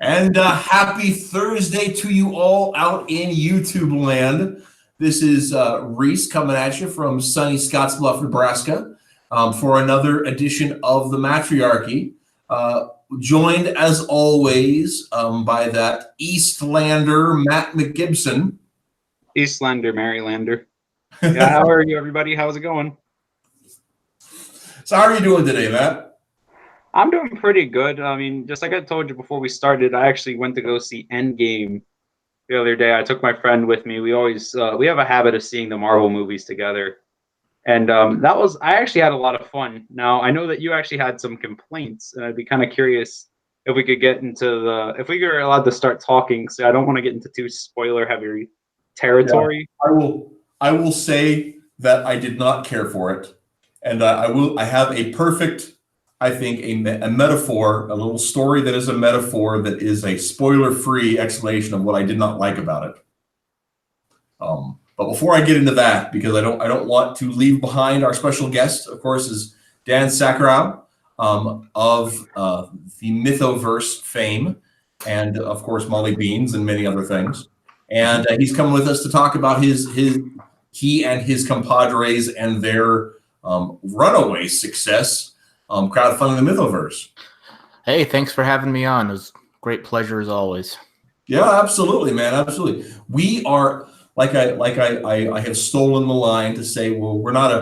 And happy Thursday to you all out in YouTube land. This is Rhys coming at you from sunny Scottsbluff, Nebraska, for another edition of the Mattriarchy. Joined, as always, by that Eastlander, Matt McGibson. Eastlander, Marylander. Yeah, how are you, everybody? How's it going? So how are you doing today, Matt? I'm doing pretty good. I mean, just like I told you before we started, I actually went to go see Endgame the other day. I took my friend with me. We always we have a habit of seeing the Marvel movies together, and I actually had a lot of fun. Now I know that you actually had some complaints, and I'd be kind of curious if we could get into if we were allowed to start talking. So I don't want to get into too spoiler heavy territory. Yeah, I will say that I did not care for it, and I have a perfect, I think, a metaphor, a little story that is a metaphor that is a spoiler-free explanation of what I did not like about it. But before I get into that, because I don't want to leave behind our special guest, of course, is Dan Sacharow of the Mythoverse fame, and of course Molly Beans and many other things. And he's coming with us to talk about he and his compadres and their runaway success. Crowdfunding the Mythoverse. Hey, thanks for having me on. It was a great pleasure as always. Yeah, absolutely, man. Absolutely. We are I have stolen the line to say, well, we're not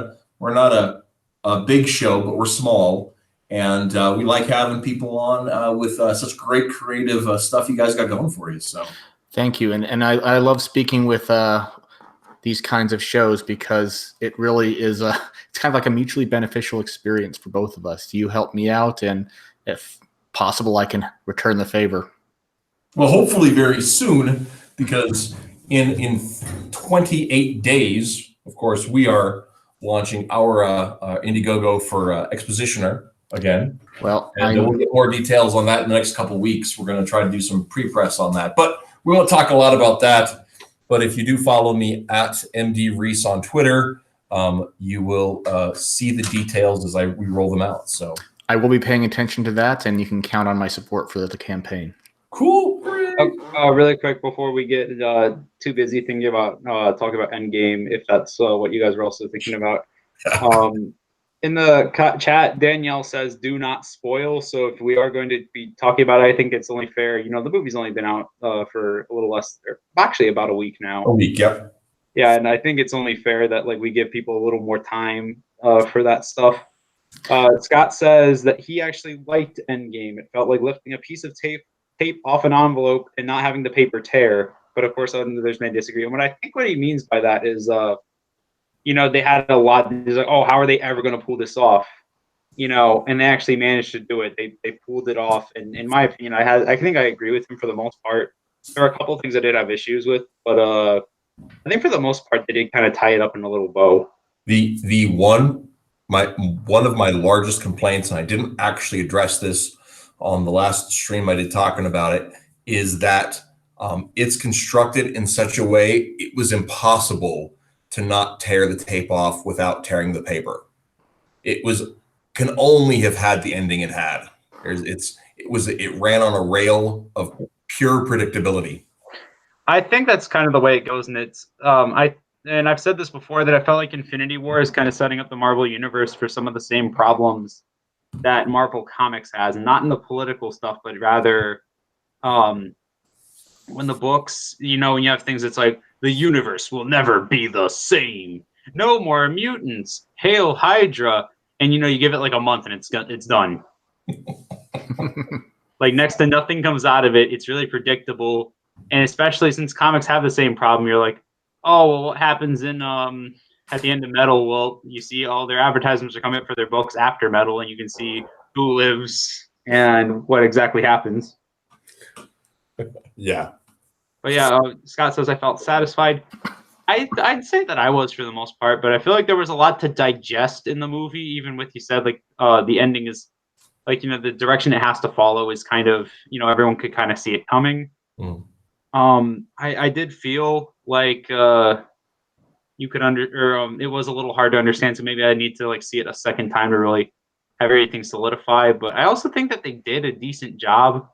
a big show, but we're small, and we like having people on with such great creative stuff you guys got going for you. So thank you, and I love speaking with these kinds of shows because it really is it's kind of like a mutually beneficial experience for both of us. You help me out, and if possible, I can return the favor. Well, hopefully very soon, because in 28 days, of course, we are launching our Indiegogo for Expositioner again. Well, and we'll get more details on that in the next couple of weeks. We're going to try to do some pre-press on that, but we won't talk a lot about that. But if you do follow me at MD Rhys on Twitter, you will see the details as we roll them out. So I will be paying attention to that, and you can count on my support for the campaign. Cool. Really quick before we get too busy thinking about talking about Endgame, if that's what you guys were also thinking about. In the chat, Danielle says, "Do not spoil." So if we are going to be talking about it, I think it's only fair. You know, the movie's only been out for a little less, actually about a week now. A week, yeah. Yeah, and I think it's only fair that we give people a little more time for that stuff. Scott says that he actually liked Endgame. It felt like lifting a piece of tape off an envelope and not having the paper tear. But of course, there's may disagree. And I think what he means by that is, they had a lot. He's like, oh, how are they ever going to pull this off? And they actually managed to do it. They pulled it off. And in my opinion, I think I agree with him for the most part. There are a couple of things I did have issues with, but I think for the most part, they did kind of tie it up in a little bow. One of my largest complaints, and I didn't actually address this on the last stream I did talking about it, is that it's constructed in such a way it was impossible to not tear the tape off without tearing the paper. Can only have had the ending it had. It ran on a rail of pure predictability. I think that's kind of the way it goes, and it's I've said this before that I felt like Infinity War is kind of setting up the Marvel universe for some of the same problems that Marvel Comics has, and not in the political stuff, but rather when the books, when you have things that's like, the universe will never be the same. No more mutants. Hail Hydra. And, you give it like a month and it's done. Like next to nothing comes out of it. It's really predictable. And especially since comics have the same problem, you're like, oh, well, what happens in at the end of Metal? Well, you see all their advertisements are coming up for their books after Metal, and you can see who lives and what exactly happens. Yeah. But yeah, Scott says, I felt satisfied. I'd say that I was for the most part, but I feel like there was a lot to digest in the movie, even with, you said, the ending is, the direction it has to follow is kind of, everyone could kind of see it coming. Mm. I did feel like you could it was a little hard to understand, so maybe I need to see it a second time to really have everything solidify. But I also think that they did a decent job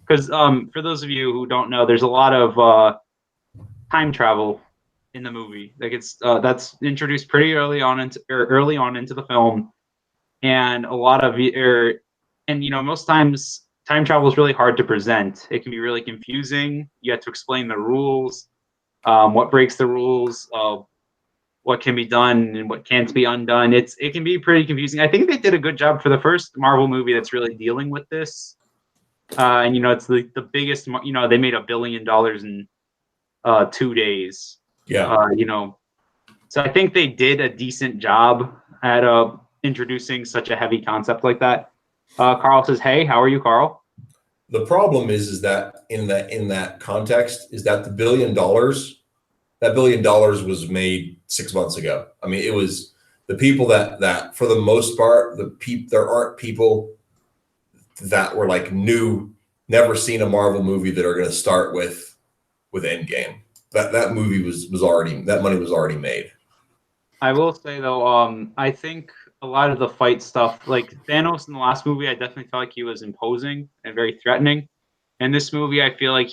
because for those of you who don't know, there's a lot of time travel in the movie. Like it's that's introduced pretty early on into the film, and a lot of and most times time travel is really hard to present. It can be really confusing. You have to explain the rules, what breaks the rules, what can be done and what can't be undone. It can be pretty confusing. I think they did a good job for the first Marvel movie that's really dealing with this. And it's the biggest. They made $1 billion in 2 days. Yeah. So I think they did a decent job at introducing such a heavy concept like that. Carl says, "Hey, how are you, Carl?" The problem is that in that context is that $1 billion, that $1 billion was made 6 months ago. I mean, it was the people that for the most part, there aren't people that were like new, never seen a Marvel movie that are going to start with Endgame. That movie was already, that money was already made. I will say though, I think a lot of the fight stuff, like Thanos in the last movie, I definitely felt like he was imposing and very threatening. In this movie, I feel like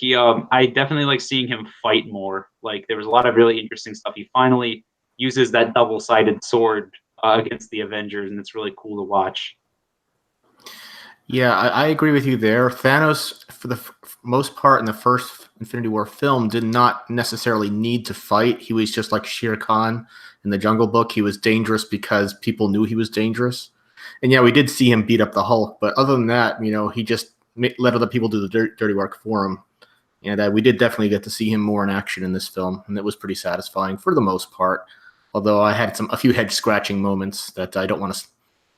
I definitely like seeing him fight more. Like there was a lot of really interesting stuff. He finally uses that double-sided sword against the Avengers, and it's really cool to watch. Yeah, I agree with you there. Thanos, for the most part in the first Infinity War film, did not necessarily need to fight. He was just like Shere Khan in the Jungle Book. He was dangerous because people knew he was dangerous. And yeah, we did see him beat up the Hulk, but other than that, he just let other people do the dirty work for him. And we did definitely get to see him more in action in this film, and it was pretty satisfying for the most part. Although I had a few head-scratching moments that I don't want to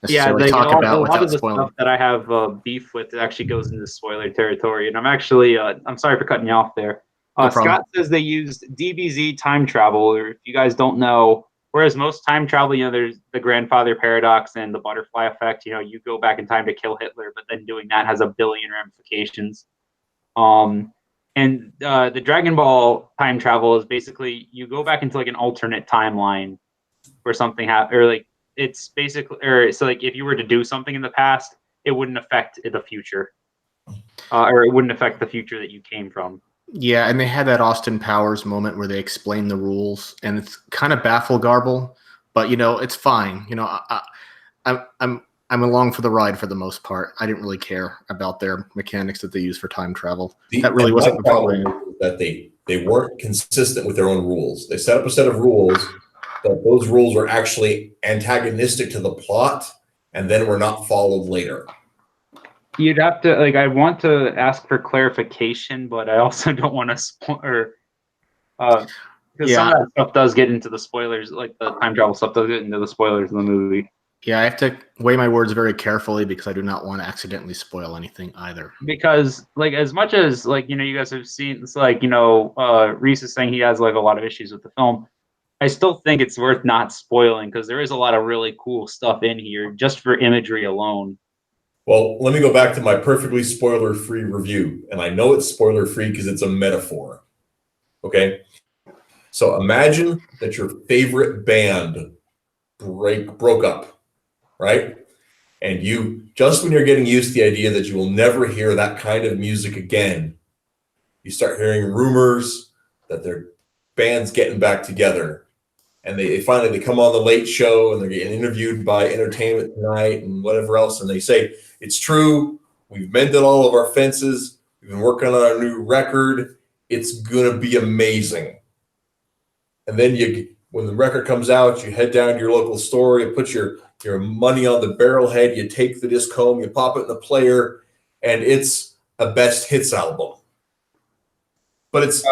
necessarily talk about without spoiling. Stuff that I have beef with actually goes into spoiler territory, and I'm actually I'm sorry for cutting you off there. No Scott says they used DBZ time travel, or if you guys don't know, whereas most time travel, there's the grandfather paradox and the butterfly effect. You go back in time to kill Hitler, but then doing that has 1 billion ramifications. And the Dragon Ball time travel is basically you go back into like an alternate timeline where something happened, or like it's basically, or so like if you were to do something in the past, it wouldn't affect the future, or it wouldn't affect the future that you came from. Yeah, and they had that Austin Powers moment where they explain the rules, and it's kind of baffle garble, but it's fine. I'm along for the ride for the most part. I didn't really care about their mechanics that they use for time travel. That really wasn't the problem. That they weren't consistent with their own rules. They set up a set of rules, but those rules were actually antagonistic to the plot, and then were not followed later. You'd have to I want to ask for clarification, but I also don't want to spoil, because some of that stuff does get into the spoilers. Like the time travel stuff does get into the spoilers of the movie. Yeah, I have to weigh my words very carefully because I do not want to accidentally spoil anything either. Because as much as you guys have seen, it's Rhys is saying he has a lot of issues with the film. I still think it's worth not spoiling because there is a lot of really cool stuff in here just for imagery alone. Well, let me go back to my perfectly spoiler-free review. And I know it's spoiler-free because it's a metaphor. Okay? So imagine that your favorite band broke up, right? And you, just when you're getting used to the idea that you will never hear that kind of music again, you start hearing rumors that their band's getting back together. And they finally come on the Late Show and they're getting interviewed by Entertainment Tonight and whatever else. And they say, it's true. We've mended all of our fences. We've been working on our new record. It's going to be amazing. And then when the record comes out, you head down to your local store, you put your money on the barrel head, you take the disc home, you pop it in the player, and it's a best hits album. But it's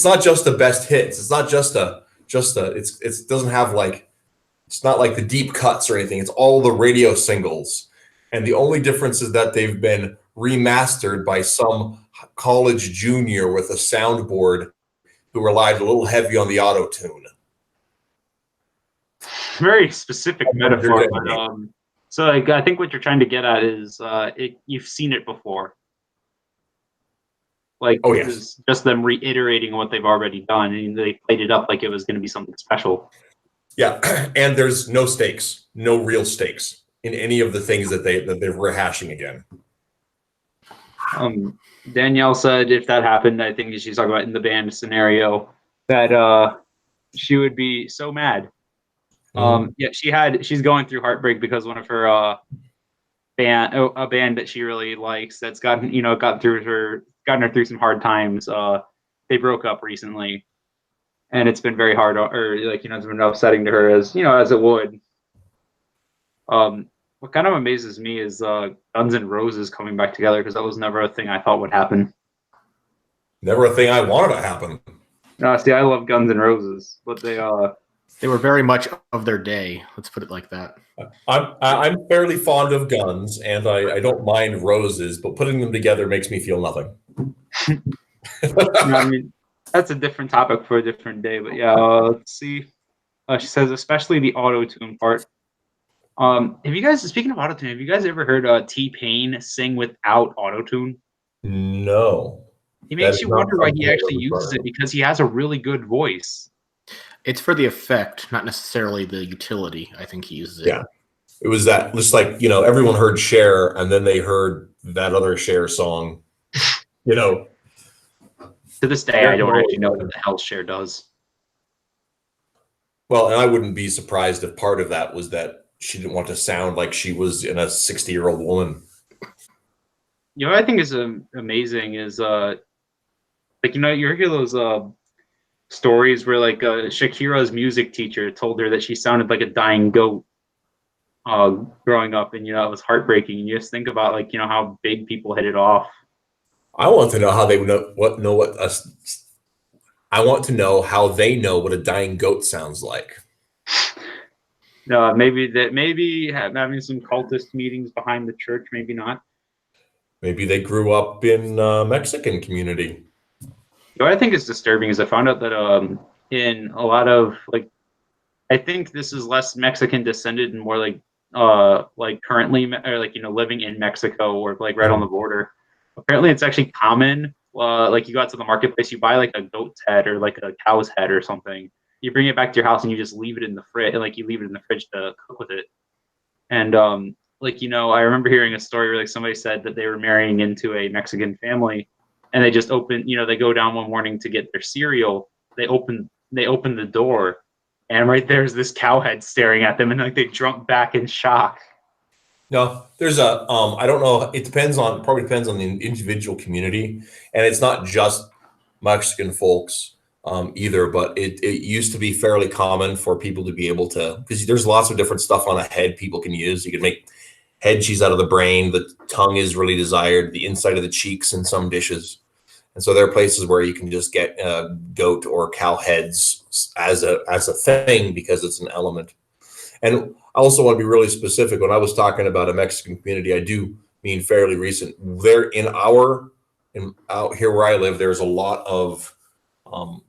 not just the best hits. It's not it doesn't have it's not like the deep cuts or anything. It's all the radio singles. And the only difference is that they've been remastered by some college junior with a soundboard who relied a little heavy on the auto-tune. Very specific metaphor. So I think what you're trying to get at is you've seen it before. This is just them reiterating what they've already done, and they played it up like it was going to be something special. Yeah, and there's no stakes, no real stakes in any of the things that they're rehashing again. Danielle said if that happened, I think she's talking about in the band scenario, that she would be so mad. Yeah, she's going through heartbreak because one of her a band that she really likes that's gotten her through some hard times. They broke up recently, and it's been very hard, or it's been upsetting to her as as it would. What kind of amazes me is Guns N' Roses coming back together, because that was never a thing I thought would happen. Never a thing I wanted to happen. No, see, I love Guns N' Roses, but they were very much of their day. Let's put it like that. I'm fairly fond of Guns, and I don't mind Roses, but putting them together makes me feel nothing. I mean, that's a different topic for a different day. But yeah, let's see. She says especially the auto-tune part. Have you guys, speaking of auto-tune, have you guys ever heard T-Pain sing without auto-tune? No. He makes you wonder why he actually uses it, because he has a really good voice. It's for the effect, not necessarily the utility. I think he uses it. Yeah. It was that, just like, everyone heard Cher, and then they heard that other Cher song, To this day, I don't actually know what the hell Cher does. Well, and I wouldn't be surprised if part of that was that she didn't want to sound like she was in a 60-year-old woman. What I think is amazing is, you hear those stories where Shakira's music teacher told her that she sounded like a dying goat growing up, and it was heartbreaking. And you just think about how big people hit it off. I want to know how they I want to know how they know what a dying goat sounds like. No, maybe having some cultist meetings behind the church, maybe not. Maybe they grew up in Mexican community. What I think is disturbing is I found out that in a lot of I think this is less Mexican descended and more currently or living in Mexico or right on the border. Apparently, it's actually common. You go out to the marketplace, you buy a goat's head or a cow's head or something. You bring it back to your house and you just leave it in the fridge, and you leave it in the fridge to cook with it. And I remember hearing a story where somebody said that they were marrying into a Mexican family, and they just open, they go down one morning to get their cereal. They open the door, and right there's this cow head staring at them, and they drunk back in shock. No, there's I don't know. It probably depends on the individual community, and it's not just Mexican folks either. But it used to be fairly common for people to be able to, because there's lots of different stuff on a head people can use. You can make head cheese out of the brain. The tongue is really desired. The inside of the cheeks in some dishes, and so there are places where you can just get goat or cow heads as a thing because it's an element. And I also want to be really specific. When I was talking about a Mexican community, I do mean fairly recent. There out here where I live, there's a lot of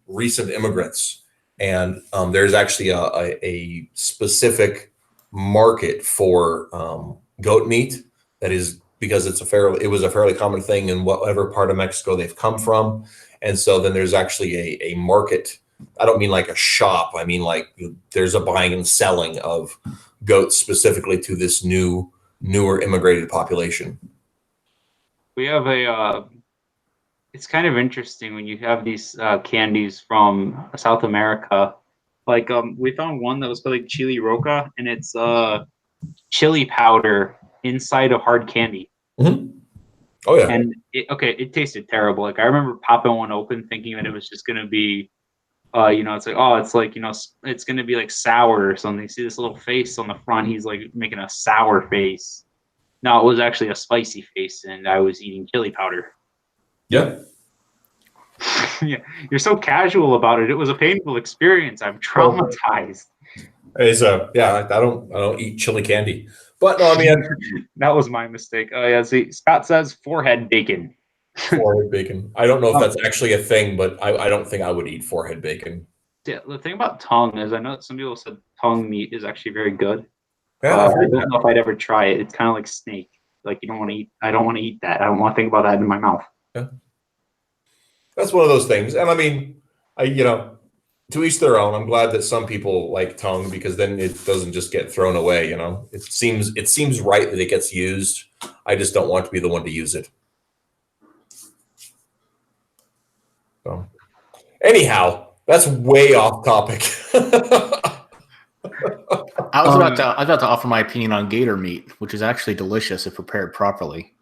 recent immigrants, and there's actually a specific market for goat meat that is, because it was a fairly common thing in whatever part of Mexico they've come from, and so then there's actually a market. I don't mean like a shop. I mean there's a buying and selling of goats specifically to this newer immigrated population. We have it's kind of interesting when you have these candies from South America. We found one that was called chili roca, and it's chili powder inside of hard candy. Mm-hmm. Oh yeah. And it tasted terrible. I remember popping one open thinking that it was just going to be it's going to be sour or something. You see this little face on the front. He's making a sour face. No, it was actually a spicy face, and I was eating chili powder. Yeah. Yeah, you're so casual about it. It was a painful experience. I'm traumatized. I don't eat chili candy, but no, I mean that was my mistake. Oh yeah, see, Scott says forehead bacon. Forehead bacon. I don't know if that's actually a thing, but I don't think I would eat forehead bacon. Yeah, the thing about tongue is I know that some people said tongue meat is actually very good. Yeah, I don't know if I'd ever try it. It's kind of like snake. You don't want to eat. I don't want to eat that. I don't want to think about that in my mouth. Yeah. That's one of those things. And I mean, to each their own. I'm glad that some people like tongue, because then it doesn't just get thrown away. It seems right that it gets used. I just don't want to be the one to use it. So, anyhow, that's way off topic. I was about to offer my opinion on gator meat, which is actually delicious if prepared properly.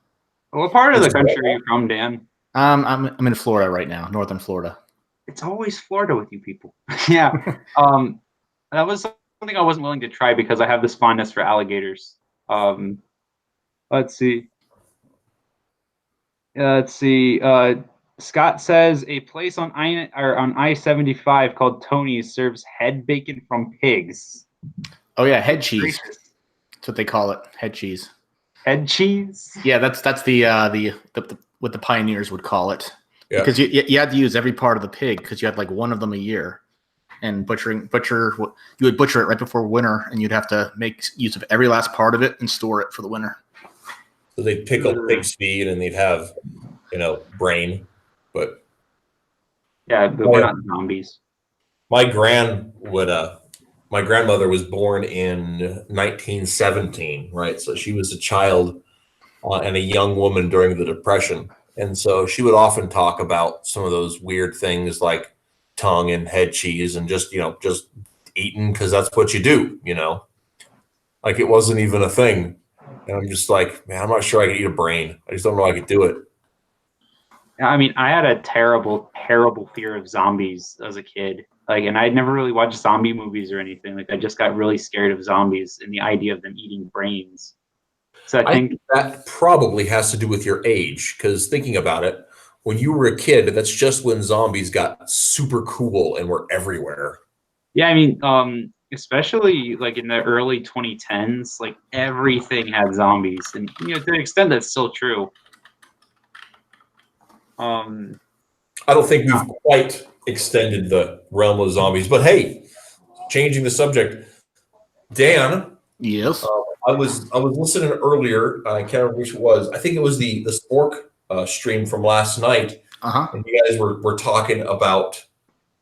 What part of the country are you from, Dan? I'm in Florida right now, northern Florida. It's always Florida with you people. Yeah. That was something I wasn't willing to try because I have this fondness for alligators. Let's see. Scott says a place on I-75 called Tony's serves head bacon from pigs. Oh yeah, head cheese. That's what they call it, head cheese. Head cheese? Yeah, that's the what the pioneers would call it. Yeah. Because you had to use every part of the pig because you had like one of them a year, and you would butcher it right before winter, and you'd have to make use of every last part of it and store it for the winter. So they'd pickle pig's feet and they'd have, brain, but yeah, but we're not zombies. My grandmother was born in 1917, right? So she was a child and a young woman during the Depression. And so she would often talk about some of those weird things like tongue and head cheese and just eating because that's what you do, Like it wasn't even a thing. And I'm just like, man, I'm not sure I could eat a brain. I just don't know I could do it. I mean, I had a terrible, terrible fear of zombies as a kid. And I'd never really watched zombie movies or anything. Like, I just got really scared of zombies and the idea of them eating brains. So I think that probably has to do with your age, because thinking about it, when you were a kid, that's just when zombies got super cool and were everywhere. Yeah, I mean, especially like in the early 2010s, like everything had zombies, and to an extent that's still true. I don't think we've quite extended the realm of zombies, but hey, changing the subject, Dan. Yes. I was listening earlier. I can't remember which it was. I think it was the Spork stream from last night. And you guys were talking about.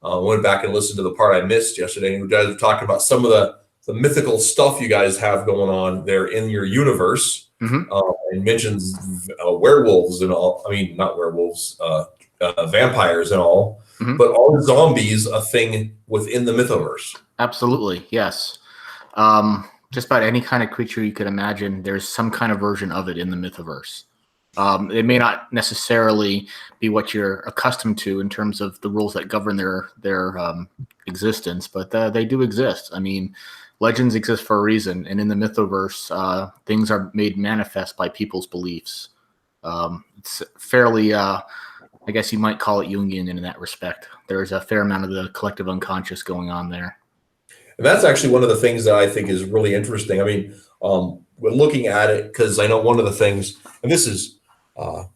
Went back and listened to the part I missed yesterday. And you guys were talking about some of the mythical stuff you guys have going on there in your universe. And mentions werewolves and all. I mean, not werewolves, vampires and all. But are zombies a thing within the Mythoverse? Absolutely, yes. Just about any kind of creature you could imagine, there's some kind of version of it in the Mythoverse. It may not necessarily be what you're accustomed to in terms of the rules that govern their existence, but they do exist. I mean, legends exist for a reason, and in the Mythoverse, things are made manifest by people's beliefs. It's fairly, I guess you might call it Jungian in that respect. There's a fair amount of the collective unconscious going on there. And that's actually one of the things that I think is really interesting. I mean, we're looking at it because I know one of the things, and this is a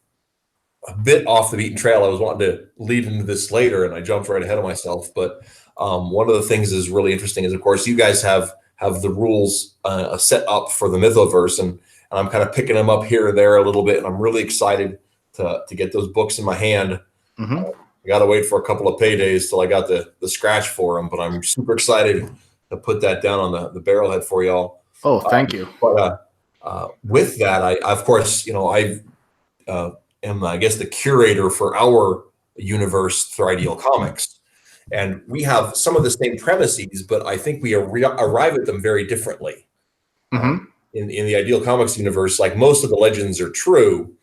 bit off the beaten trail. I was wanting to lead into this later, and I jumped right ahead of myself. But one of the things is really interesting is, of course, you guys have the rules set up for the Mythoverse, and I'm kind of picking them up here and there a little bit, and I'm really excited to get those books in my hand. I got to wait for a couple of paydays till I got the scratch for them, but I'm super excited to put that down on the barrelhead for y'all. Oh, thank you. But with that, I of course, I am, I guess, the curator for our universe through Ideal Comics. And we have some of the same premises, but I think we arrive at them very differently. In the Ideal Comics universe, like most of the legends are true,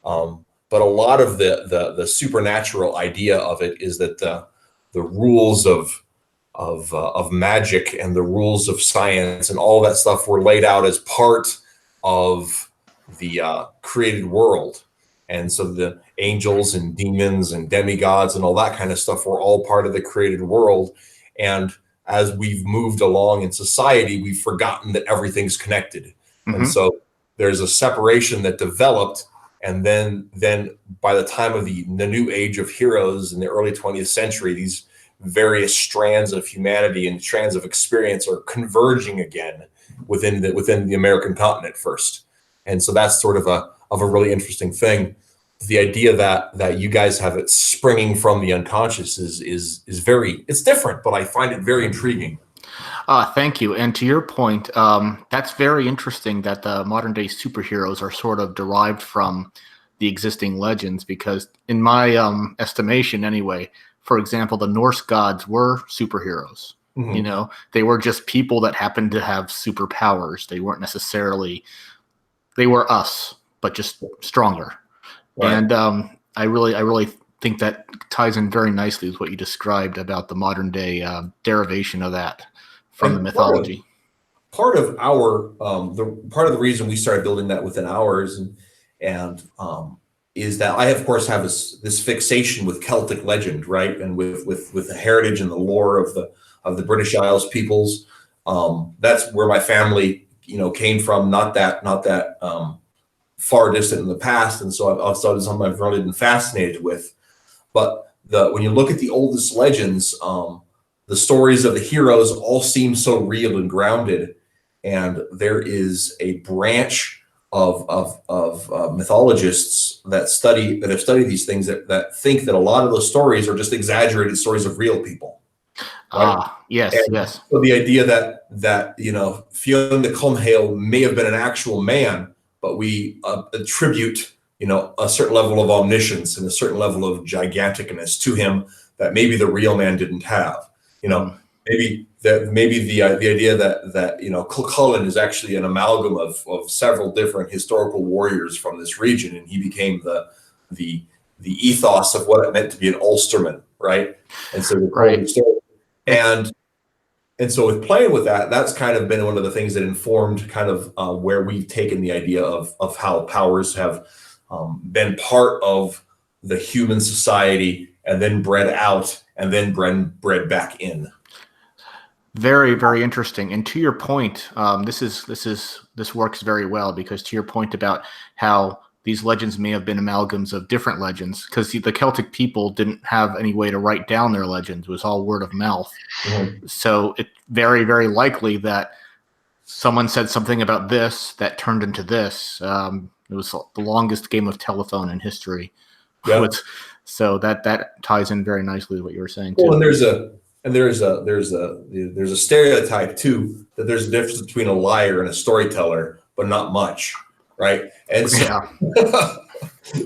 but a lot of the supernatural idea of it is that the rules of magic and the rules of science and all that stuff were laid out as part of the created world. And so the angels and demons and demigods and all that kind of stuff were all part of the created world. And as we've moved along in society, we've forgotten that everything's connected. And so there's a separation that developed. And then by the time of the new age of heroes in the early 20th century, these various strands of humanity and strands of experience are converging again within the American continent first. And so that's sort of a really interesting thing. The idea that you guys have it springing from the unconscious is it's different, but I find it very intriguing. Thank you. And to your point, that's very interesting that the modern day superheroes are sort of derived from the existing legends, because in my estimation anyway, for example, the Norse gods were superheroes. Mhm. You know, they were just people that happened to have superpowers. They weren't necessarily, they were us, but just stronger. Right. And I really think that ties in very nicely with what you described about the modern day derivation of that from And the mythology. Part of our part of the reason we started building that within ours and is that I of course have this fixation with Celtic legend, right, and with the heritage and the lore of the British Isles peoples. That's where my family, came from. Not that far distant in the past, and so I've started something I've really been fascinated with. But when you look at the oldest legends, the stories of the heroes all seem so real and grounded. And there is a branch of mythologists that have studied these things that think that a lot of those stories are just exaggerated stories of real people. Right? Yes, And yes. so the idea that Fionn the Cumhale may have been an actual man, but we attribute a certain level of omniscience and a certain level of giganticness to him that maybe the real man didn't have. Maybe the idea that Cuchulainn is actually an amalgam of several different historical warriors from this region, and he became the ethos of what it meant to be an Ulsterman, right? And so Right. And so with playing with that, that's kind of been one of the things that informed kind of where we've taken the idea of how powers have been part of the human society and then bred out and then bred back in. Very, very interesting. And to your point, this works very well, because to your point about how these legends may have been amalgams of different legends, because the Celtic people didn't have any way to write down their legends. It was all word of mouth. Mm-hmm. So it's very, very likely that someone said something about this that turned into this. It was the longest game of telephone in history. Yeah. So that ties in very nicely with what you were saying too. Well, and there's a stereotype too, that there's a difference between a liar and a storyteller, but not much, right? And so, Yeah.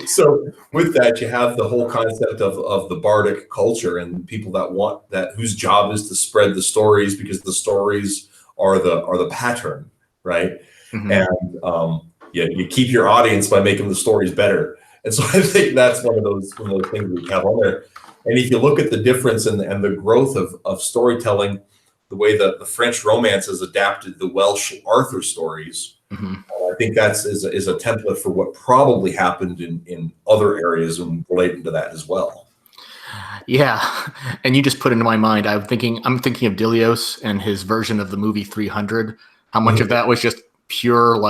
so with that, you have the whole concept of the bardic culture and people whose job is to spread the stories, because the stories are the pattern, right? Mhm. And you keep your audience by making the stories better. And so I think that's one of those things we have on there. And if you look at the difference and the growth of storytelling, the way that the French romance has adapted the Welsh Arthur stories, Mhm. I think is a template for what probably happened in other areas and relating to that as well. Yeah, and you just put into my mind. I'm thinking of Dilios and his version of the movie 300. How much of that was just pure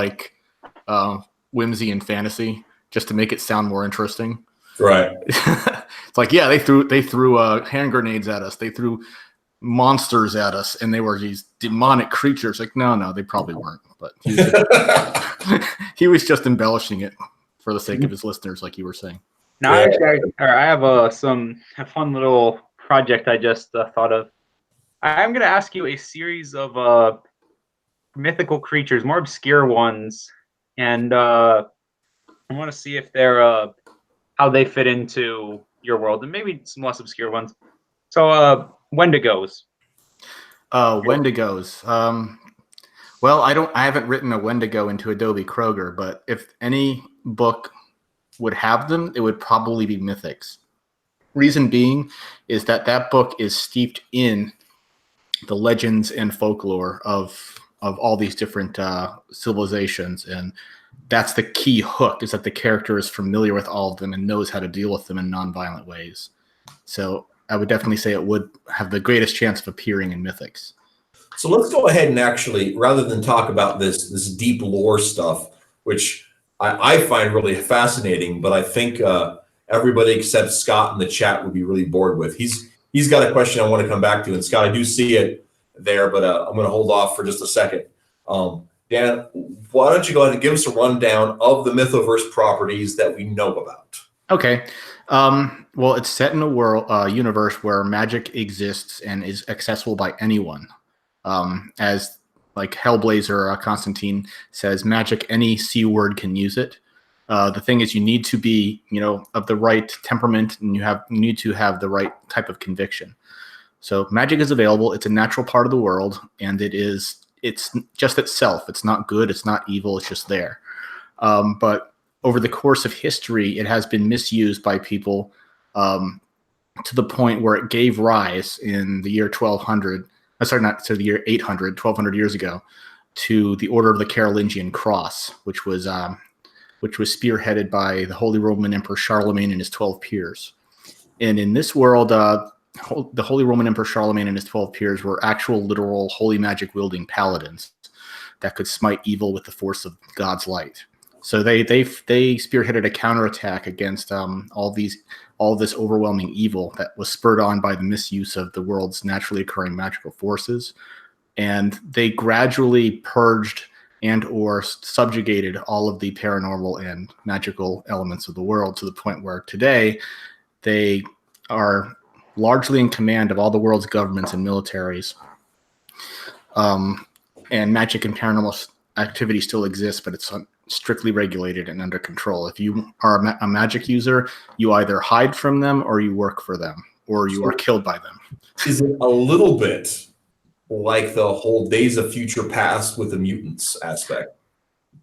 whimsy and fantasy, just to make it sound more interesting. Right. It's like, yeah, they threw hand grenades at us. They threw monsters at us, and they were these demonic creatures. Like, no, they probably weren't. But he was just embellishing it for the sake of his listeners, like you were saying. Now, actually, I have a fun little project I just thought of. I'm going to ask you a series of mythical creatures, more obscure ones, and I want to see if they're how they fit into your world, and maybe some less obscure ones. So, Wendigos. Wendigos. Well, I haven't written a Wendigo into Adobe Kroger, but if any book would have them, it would probably be Mythics. Reason being is that book is steeped in the legends and folklore of all these different civilizations, and that's the key hook, is that the character is familiar with all of them and knows how to deal with them in nonviolent ways. So I would definitely say it would have the greatest chance of appearing in Mythics. So let's go ahead and actually, rather than talk about this deep lore stuff, which I find really fascinating, but I think everybody except Scott in the chat would be really bored with. He's got a question I want to come back to, and Scott, I do see it there, but I'm going to hold off for just a second. Dan, why don't you go ahead and give us a rundown of the Mythoverse properties that we know about? Okay. Well, it's set in a universe where magic exists and is accessible by anyone. As like Hellblazer Constantine says, magic, any C word can use it. The thing is, you need to be, of the right temperament, and you need to have the right type of conviction. So magic is available. It's a natural part of the world, and it's just itself. It's not good. It's not evil. It's just there. But over the course of history, it has been misused by people to the point where it gave rise in the year 1200. Sorry, not to the year 800, 1200 years ago, to the Order of the Carolingian Cross, which was spearheaded by the Holy Roman Emperor Charlemagne and his 12 peers. And in this world, the Holy Roman Emperor Charlemagne and his 12 peers were actual, literal, holy magic wielding paladins that could smite evil with the force of God's light. So they spearheaded a counterattack against all this overwhelming evil that was spurred on by the misuse of the world's naturally occurring magical forces. And they gradually purged and or subjugated all of the paranormal and magical elements of the world to the point where today they are largely in command of all the world's governments and militaries. And magic and paranormal activity still exists, but it's strictly regulated and under control. If you are a magic user, you either hide from them or you work for them, or you are killed by them. Is it a little bit like the whole Days of Future Past with the mutants aspect?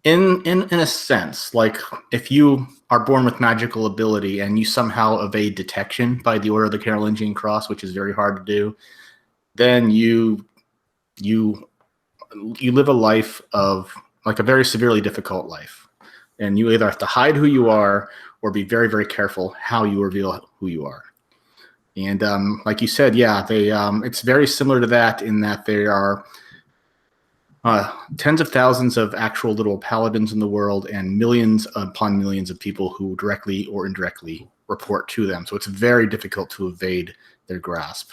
In a sense, like if you are born with magical ability and you somehow evade detection by the Order of the Carolingian Cross, which is very hard to do, then you live a life of like a very severely difficult life. And you either have to hide who you are or be very, very careful how you reveal who you are. And like you said, yeah, it's very similar to that in that there are tens of thousands of actual literal paladins in the world and millions upon millions of people who directly or indirectly report to them. So it's very difficult to evade their grasp.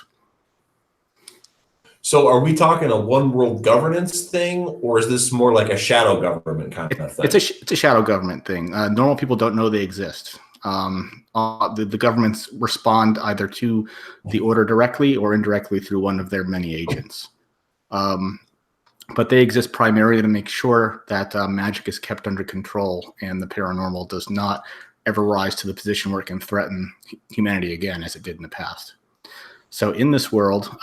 So are we talking a one world governance thing, or is this more like a shadow government kind of thing? It's a shadow government thing. Normal people don't know they exist. The governments respond either to the order directly or indirectly through one of their many agents. But they exist primarily to make sure that magic is kept under control and the paranormal does not ever rise to the position where it can threaten humanity again as it did in the past. So in this world,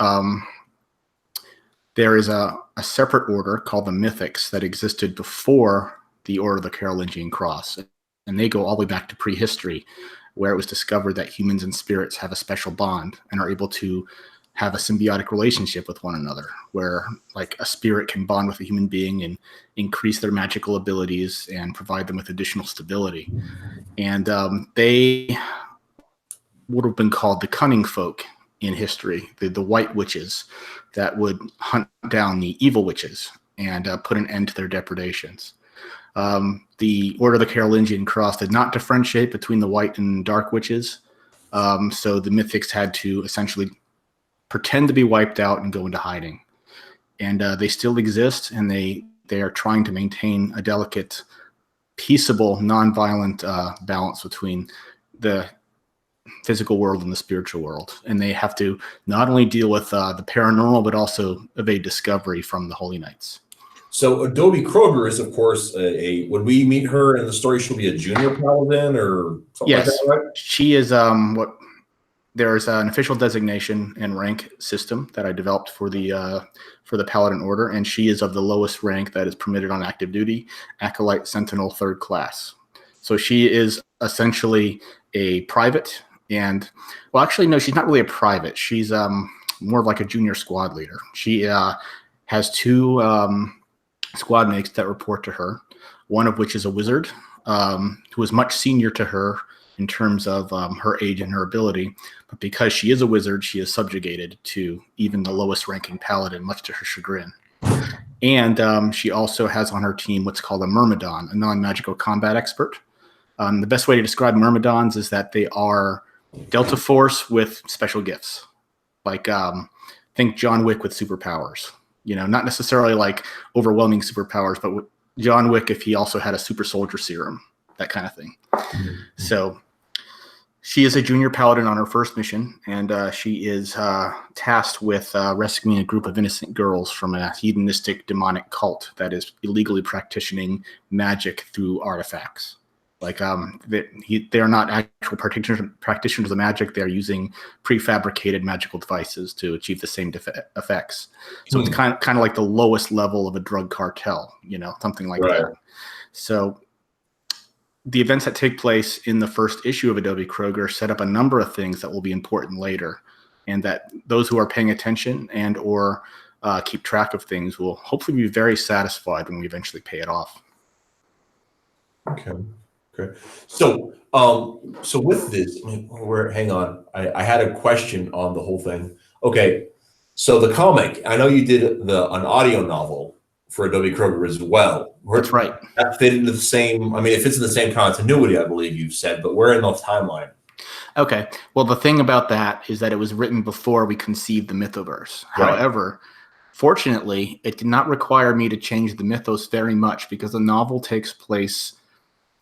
there is a separate order called the Mythics that existed before the Order of the Carolingian Cross. And they go all the way back to prehistory, where it was discovered that humans and spirits have a special bond and are able to have a symbiotic relationship with one another, where like a spirit can bond with a human being and increase their magical abilities and provide them with additional stability. And they would have been called the cunning folk in history, the white witches that would hunt down the evil witches and put an end to their depredations. The Order of the Carolingian Cross did not differentiate between the white and dark witches. So the Mythics had to essentially pretend to be wiped out and go into hiding. And they still exist, and they are trying to maintain a delicate, peaceable, nonviolent balance between the physical world and the spiritual world. And they have to not only deal with the paranormal, but also evade discovery from the Holy Knights. So Adobe Kroger is, of course, when we meet her in the story, she'll be a junior paladin or something like that, right? She is there's an official designation and rank system that I developed for the Paladin Order, and she is of the lowest rank that is permitted on active duty, Acolyte Sentinel 3rd class. So she is essentially a private, and well, actually, no, she's not really a private. She's more of like a junior squad leader. She has two squad mates that report to her, one of which is a wizard who is much senior to her in terms of her age and her ability. But because she is a wizard, she is subjugated to even the lowest ranking paladin, much to her chagrin. And she also has on her team what's called a Myrmidon, a non-magical combat expert. The best way to describe Myrmidons is that they are Delta Force with special gifts. Like think John Wick with superpowers. You know, not necessarily like overwhelming superpowers, but with John Wick if he also had a super soldier serum, that kind of thing. Mm-hmm. So she is a junior paladin on her first mission, and she is tasked with rescuing a group of innocent girls from a hedonistic demonic cult that is illegally practicing magic through artifacts. Like they're not actual practitioners of magic. They're using prefabricated magical devices to achieve the same effects. So it's kind of like the lowest level of a drug cartel, something like that. So the events that take place in the first issue of Adobe Kroger set up a number of things that will be important later, and that those who are paying attention and or keep track of things will hopefully be very satisfied when we eventually pay it off. Okay. So, so with this, hang on. I had a question on the whole thing. Okay. So the comic, I know you did an audio novel for Adobe Kroger as well. That's right. That fit into the same, it fits in the same continuity, I believe you've said, but we're in the timeline. Okay. Well, the thing about that is that it was written before we conceived the Mythoverse. Right. However, fortunately, it did not require me to change the mythos very much, because the novel takes place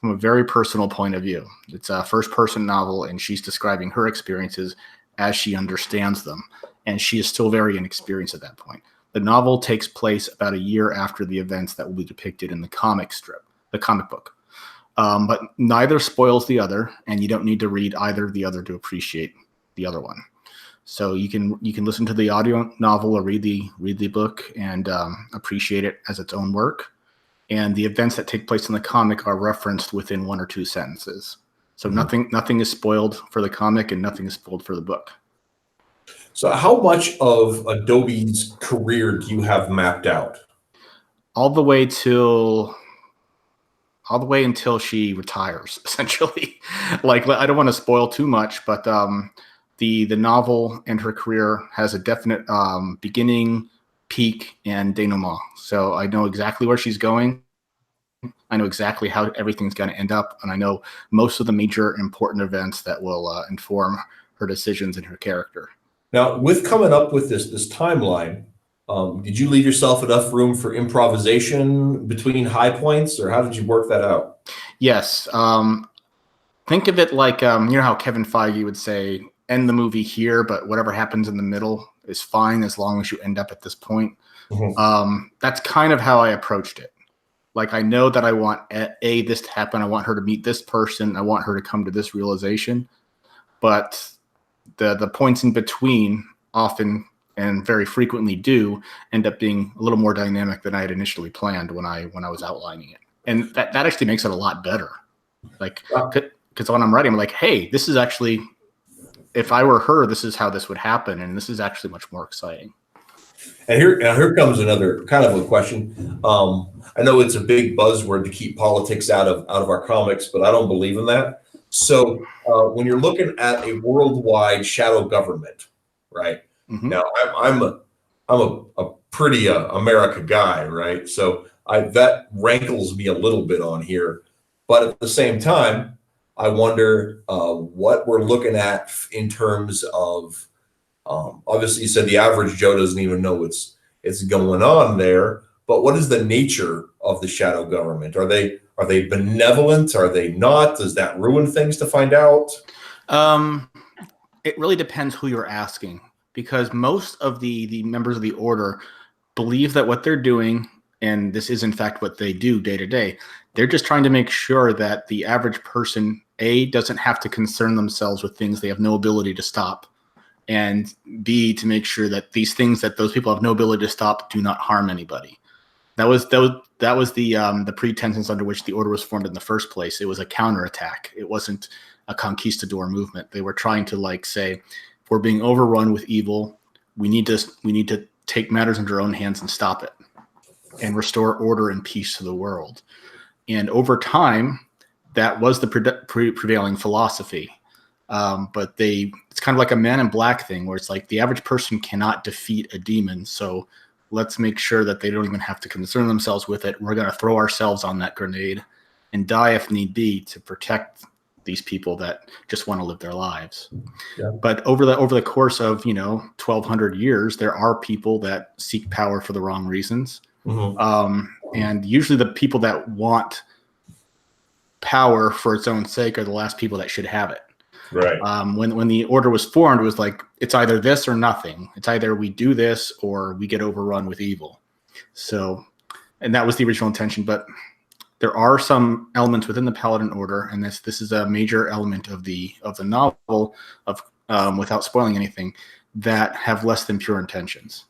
from a very personal point of view. It's a first-person novel, and she's describing her experiences as she understands them, and she is still very inexperienced at that point. The novel takes place about a year after the events that will be depicted in the comic book. But neither spoils the other, and you don't need to read either of the other to appreciate the other one. So you can listen to the audio novel or read the book and appreciate it as its own work. And the events that take place in the comic are referenced within 1 or 2 sentences. So nothing is spoiled for the comic, and nothing is spoiled for the book. So how much of Adobe's career do you have mapped out? All the way until she retires, essentially. Like, I don't want to spoil too much, but the novel and her career has a definite beginning, peak, and denouement. So I know exactly where she's going. I know exactly how everything's going to end up, and I know most of the major important events that will inform her decisions and her character. Now, with coming up with this timeline, did you leave yourself enough room for improvisation between high points, or how did you work that out? Yes. Think of it like, how Kevin Feige would say, end the movie here, but whatever happens in the middle is fine as long as you end up at this point. That's kind of how I approached it. Like, I know that I want this to happen. I want her to meet this person. I want her to come to this realization. But the points in between often and very frequently do end up being a little more dynamic than I had initially planned when I was outlining it. And that actually makes it a lot better. Like, because when I'm writing, I'm like, hey, this is actually, if I were her, this is how this would happen. And this is actually much more exciting. And here comes another kind of a question. I know it's a big buzzword to keep politics out of our comics, but I don't believe in that. So when you're looking at a worldwide shadow government, right? Now I'm a pretty America guy, right? So that rankles me a little bit on here, but at the same time, I wonder what we're looking at in terms of. Obviously, you said the average Joe doesn't even know what's going on there. But what is the nature of the shadow government? Are they benevolent? Are they not? Does that ruin things to find out? It really depends who you're asking, because most of the members of the order believe that what they're doing, and this is in fact what they do day to day, they're just trying to make sure that the average person, A, doesn't have to concern themselves with things they have no ability to stop, and B, to make sure that these things that those people have no ability to stop do not harm anybody. That was the pretenses under which the order was formed in the first place. It was a counterattack. It wasn't a conquistador movement. They were trying to say, if we're being overrun with evil, we need to take matters into our own hands and stop it, and restore order and peace to the world. And over time, that was the prevailing philosophy. But it's kind of like a Man in Black thing, where it's like the average person cannot defeat a demon, so let's make sure that they don't even have to concern themselves with it. We're going to throw ourselves on that grenade and die if need be to protect these people that just want to live their lives. Yeah. But over the course of 1,200 years, there are people that seek power for the wrong reasons, and usually the people that want power for its own sake are the last people that should have it. Right. When the order was formed, it was like, it's either this or nothing. It's either we do this or we get overrun with evil. So, and that was the original intention. But there are some elements within the Paladin Order, and this is a major element of the novel, of without spoiling anything, that have less than pure intentions.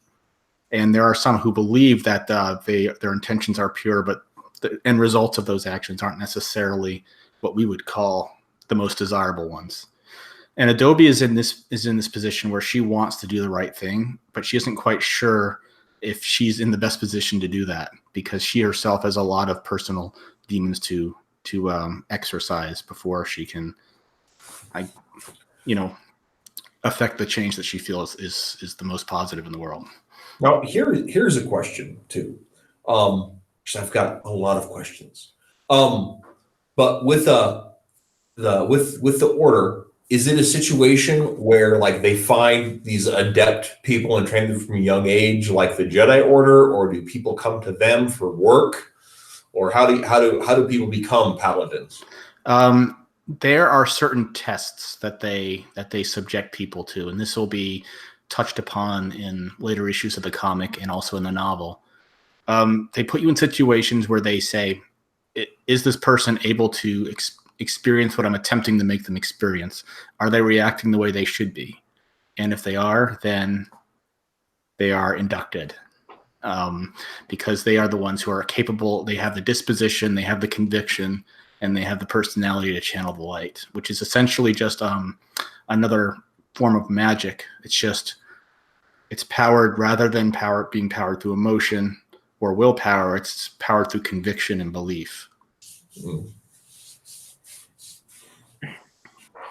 And there are some who believe that their intentions are pure, but the end results of those actions aren't necessarily what we would call the most desirable ones. And Adobe is in this position where she wants to do the right thing, but she isn't quite sure if she's in the best position to do that, because she herself has a lot of personal demons to exercise before she can, affect the change that she feels is the most positive in the world. Now, here's a question too. Because I've got a lot of questions. But with the order, is it a situation where like they find these adept people and train them from a young age, like the Jedi Order, or do people come to them for work, or how do people become paladins? There are certain tests that they subject people to, and this will be touched upon in later issues of the comic and also in the novel. They put you in situations where they say, is this person able to experience what I'm attempting to make them experience? Are they reacting the way they should be? And if they are, then they are inducted, because they are the ones who are capable. They have the disposition, they have the conviction, and they have the personality to channel the light, which is essentially just another form of magic. It's powered, rather than being powered through emotion or willpower, it's powered through conviction and belief. Mm.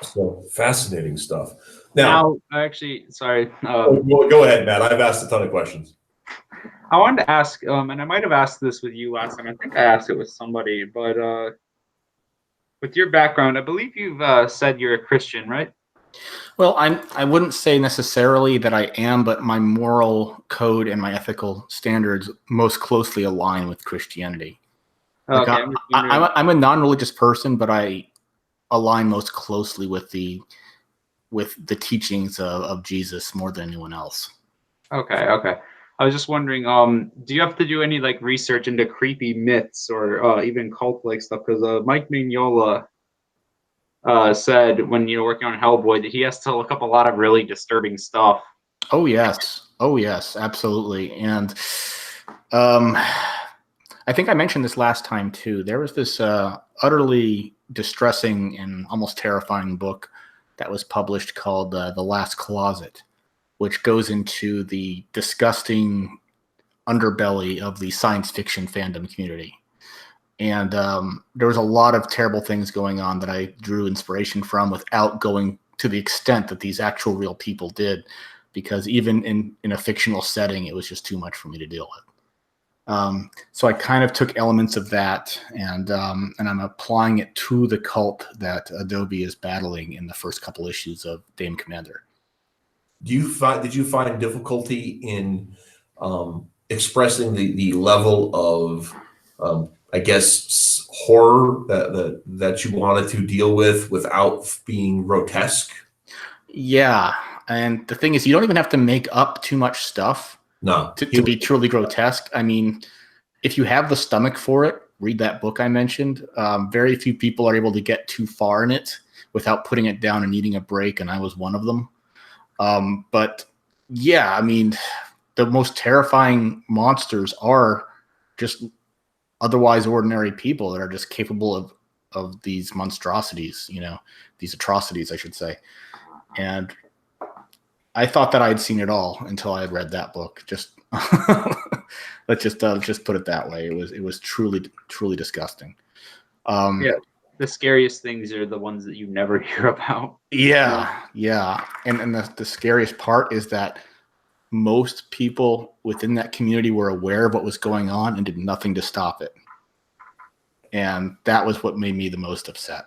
So fascinating stuff. Now actually, sorry. Go ahead, Matt. I've asked a ton of questions. I wanted to ask, and I might have asked this with you last time. I think I asked it with somebody, but with your background, I believe you've said you're a Christian, right? Well, I wouldn't say necessarily that I am, but my moral code and my ethical standards most closely align with Christianity. Like Okay, I'm a non-religious person, but I align most closely with the teachings of Jesus more than anyone else. Okay. I was just wondering, do you have to do any like research into creepy myths or even cult-like stuff? Because Mike Mignola said when working on Hellboy that he has to look up a lot of really disturbing stuff. Oh yes, absolutely. And I think I mentioned this last time too. There was this utterly distressing and almost terrifying book that was published called The Last Closet, which goes into the disgusting underbelly of the science fiction fandom community. And there was a lot of terrible things going on that I drew inspiration from without going to the extent that these actual real people did, because even in a fictional setting, it was just too much for me to deal with. So I kind of took elements of that and I'm applying it to the cult that Adobe is battling in the first couple issues of Dame Commander. Did you find difficulty in expressing the level of I guess horror that you wanted to deal with without being grotesque? Yeah, and the thing is, you don't even have to make up too much stuff to be truly grotesque. I mean, if you have the stomach for it, read that book I mentioned. Very few people are able to get too far in it without putting it down and needing a break, and I was one of them. But yeah, I mean, the most terrifying monsters are just otherwise ordinary people that are just capable of these monstrosities, these atrocities, I should say. And I thought that I'd seen it all until I had read that book. Just let's just put it that way. It was truly disgusting. Yeah, the scariest things are the ones that you never hear about. Yeah. And the scariest part is that most people within that community were aware of what was going on and did nothing to stop it. And that was what made me the most upset.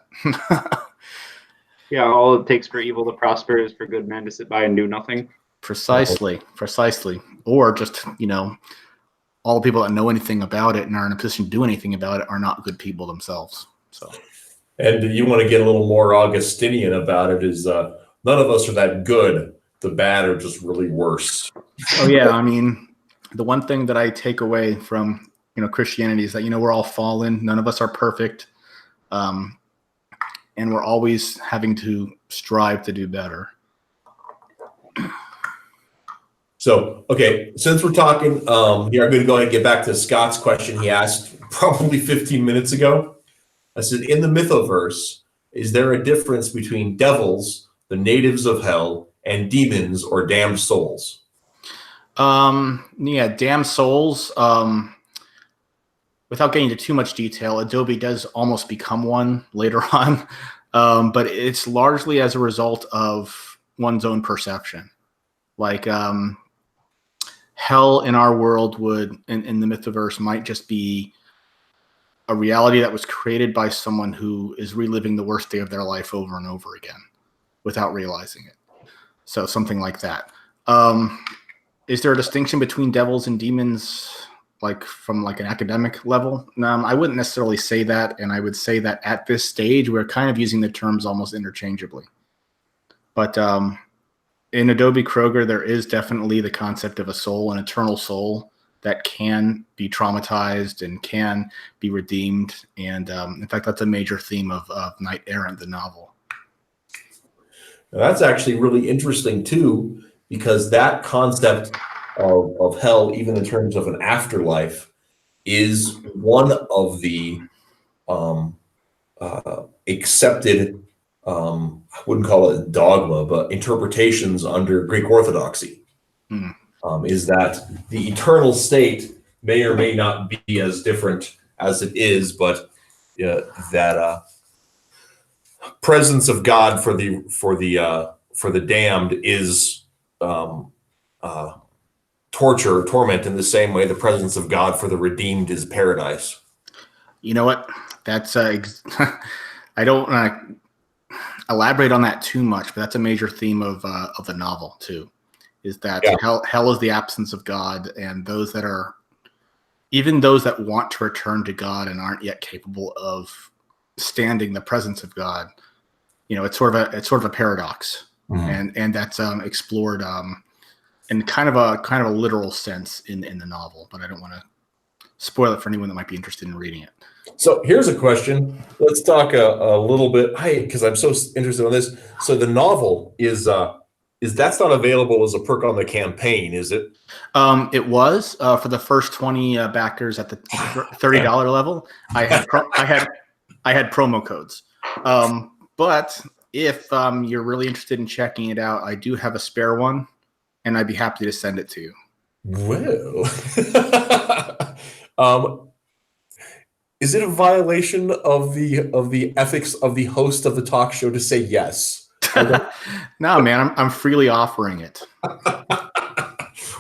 Yeah, all it takes for evil to prosper is for good men to sit by and do nothing. Precisely. Or just, all the people that know anything about it and are in a position to do anything about it are not good people themselves. So. And you want to get a little more Augustinian about it is none of us are that good. The bad are just really worse. Oh yeah, I mean, the one thing that I take away from Christianity is that, we're all fallen. None of us are perfect. And we're always having to strive to do better. So, okay, since we're talking here, I'm going to go ahead and get back to Scott's question he asked probably 15 minutes ago. I said, in the Mythoverse, is there a difference between devils, the natives of hell, and demons or damned souls? Yeah, damned souls. Without getting into too much detail, Adobe does almost become one later on, but it's largely as a result of one's own perception. Like hell in our world would, in the Mythoverse, might just be a reality that was created by someone who is reliving the worst day of their life over and over again without realizing it. So something like that. Is there a distinction between devils and demons, like from like an academic level? I wouldn't necessarily say that, and I would say that at this stage we're kind of using the terms almost interchangeably. But in Adobe Kroger, there is definitely the concept of a soul, an eternal soul that can be traumatized and can be redeemed. And in fact, that's a major theme of Knight Errant, the novel. Now, that's actually really interesting too, because that concept of hell, even in terms of an afterlife, is one of the accepted, I wouldn't call it dogma, but interpretations under Greek Orthodoxy. Is that the eternal state may or may not be as different as it is, but that presence of God for the damned is torture or torment in the same way the presence of God for the redeemed is paradise. You know what? That's I don't elaborate on that too much, but that's a major theme of the novel too. Is that hell is the absence of God, and those that want to return to God and aren't yet capable of standing the presence of God, it's sort of a paradox, and that's explored in kind of a literal sense in the novel. But I don't want to spoil it for anyone that might be interested in reading it. So here's a question. Let's talk a little bit, because I'm so interested in this. So the novel is that's not available as a perk on the campaign, is it? It was for the first 20 backers at the $30 level. I had promo codes. But if you're really interested in checking it out, I do have a spare one, and I'd be happy to send it to you. Well, is it a violation of the ethics of the host of the talk show to say yes? No, man, I'm freely offering it.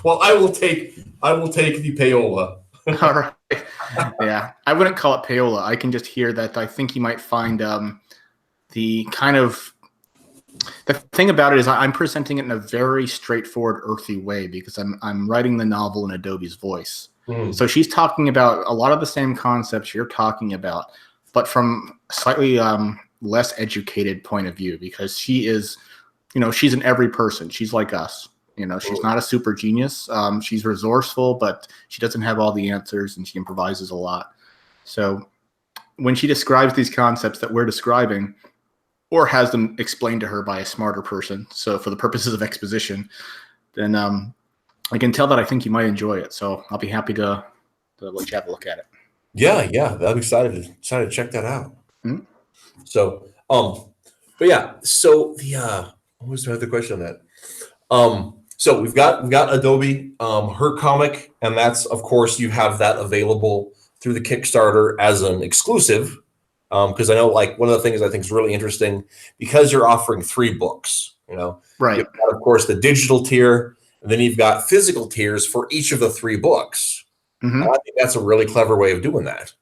Well, I will take the payola. All right. Yeah, I wouldn't call it payola. I can just hear that. I think you might find the thing about it is I'm presenting it in a very straightforward, earthy way because I'm writing the novel in Adobe's voice. So she's talking about a lot of the same concepts you're talking about, but from a slightly less educated point of view, because she is, she's an every person. She's like us. She's not a super genius. She's resourceful, but she doesn't have all the answers, and she improvises a lot. So when she describes these concepts that we're describing, or has them explained to her by a smarter person, so for the purposes of exposition, then I can tell that I think you might enjoy it. So I'll be happy to let you have a look at it. Yeah, I'm excited to check that out. So, but yeah, so what was the other question on that? So we've got Adobe, her comic, and that's, of course, you have that available through the Kickstarter as an exclusive. Because I know, like, one of the things I think is really interesting, because you're offering 3 books, right? You've got, of course, the digital tier, and then you've got physical tiers for each of the 3 books. I think that's a really clever way of doing that.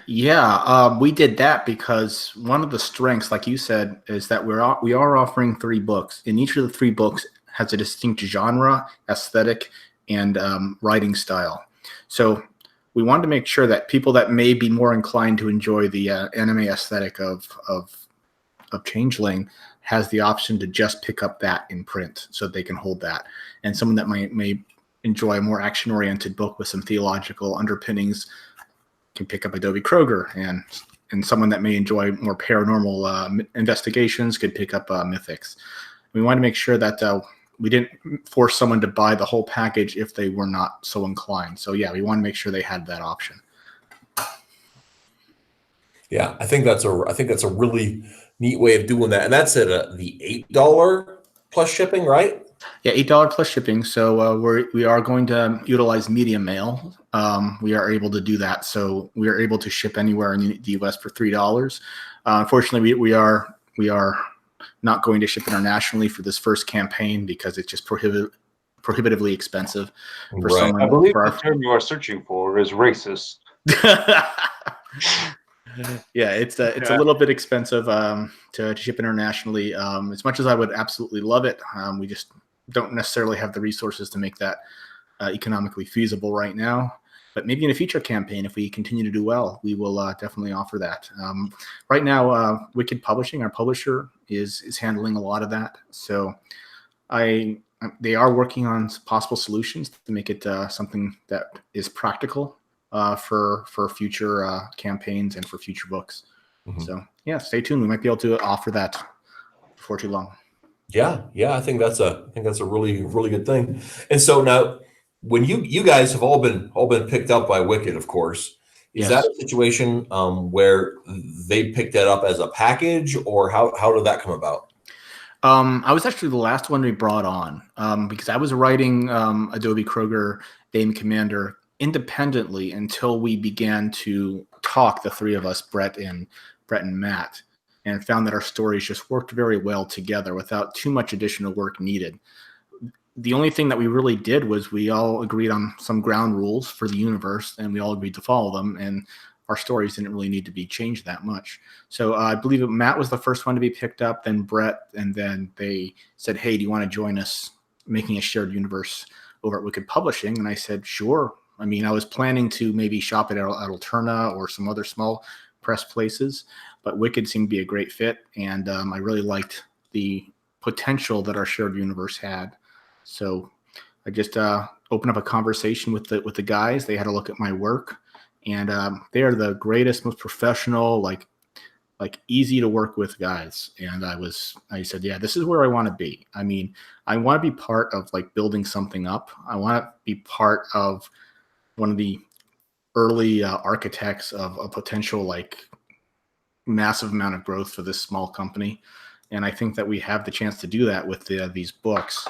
Yeah, we did that because one of the strengths, like you said, is that we are offering 3 books, and each of the 3 books has a distinct genre, aesthetic, and writing style. So we wanted to make sure that people that may be more inclined to enjoy the anime aesthetic of Changeling has the option to just pick up that in print, so they can hold that. And someone that may enjoy a more action-oriented book with some theological underpinnings can pick up Adobe Kroger, and someone that may enjoy more paranormal investigations could pick up Mythics. We want to make sure that we didn't force someone to buy the whole package if they were not so inclined. So yeah, we want to make sure they had that option. Yeah, I think that's a really neat way of doing that, and that's at the $8 plus shipping, right? Yeah, $8 plus shipping. So we are going to utilize media mail. We are able to do that. So we are able to ship anywhere in the U.S. for $3. Unfortunately, we are not going to ship internationally for this first campaign because it's just prohibitively expensive for Right. someone. I believe for the term you are searching for is racist. Yeah, it's a little bit expensive to ship internationally. As much as I would absolutely love it, we just don't necessarily have the resources to make that economically feasible right now. But maybe in a future campaign, if we continue to do well, we will definitely offer that. Right now, Wikid Publishing, our publisher, is handling a lot of that. So they are working on possible solutions to make it something that is practical for future campaigns and for future books. Mhm. So yeah, stay tuned. We might be able to offer that before too long. Yeah, I think that's a really, really good thing. And so now, when you guys have all been picked up by Wikid, of course, is Yes. that a situation where they picked that up as a package, or how did that come about? I was actually the last one we brought on because I was writing Adobe Kroger Dame Commander independently until we began to talk, the three of us, Brett and Matt, and found that our stories just worked very well together without too much additional work needed. The only thing that we really did was we all agreed on some ground rules for the universe, and we all agreed to follow them, and our stories didn't really need to be changed that much. So I believe Matt was the first one to be picked up, then Brett, and then they said, hey, do you want to join us making a shared universe over at Wikid Publishing? And I said, sure. I mean, I was planning to maybe shop it at Alterna or some other small press places, but Wikid seemed to be a great fit, and I really liked the potential that our shared universe had. So I just opened up a conversation with the guys. They had a look at my work, and they are the greatest, most professional, like easy to work with guys. And I said, yeah, this is where I want to be. I mean, I want to be part of like building something up. I want to be part of one of the early architects of a potential like massive amount of growth for this small company. And I think that we have the chance to do that with these books.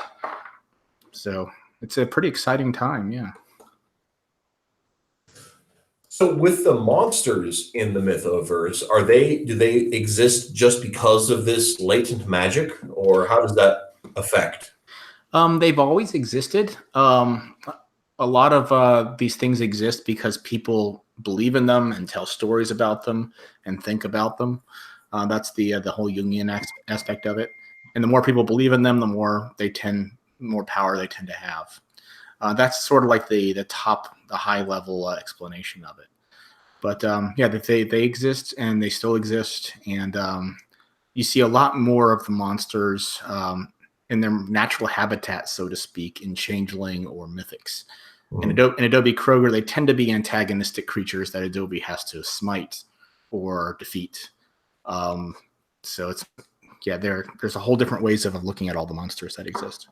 So it's a pretty exciting time. Yeah. So with the monsters in the Mythoverse, do they exist just because of this latent magic, or how does that affect? They've always existed. A lot of these things exist because people believe in them and tell stories about them and think about them. That's the whole Jungian aspect of it. And the more people believe in them, the more power they tend to have. That's sort of like the high level explanation of it. But yeah, they exist and they still exist. And you see a lot more of the monsters in their natural habitat, so to speak, in Changeling or Mythics. In Adobe Kroger, they tend to be antagonistic creatures that Adobe has to smite or defeat. So there's a whole different ways of looking at all the monsters that exist.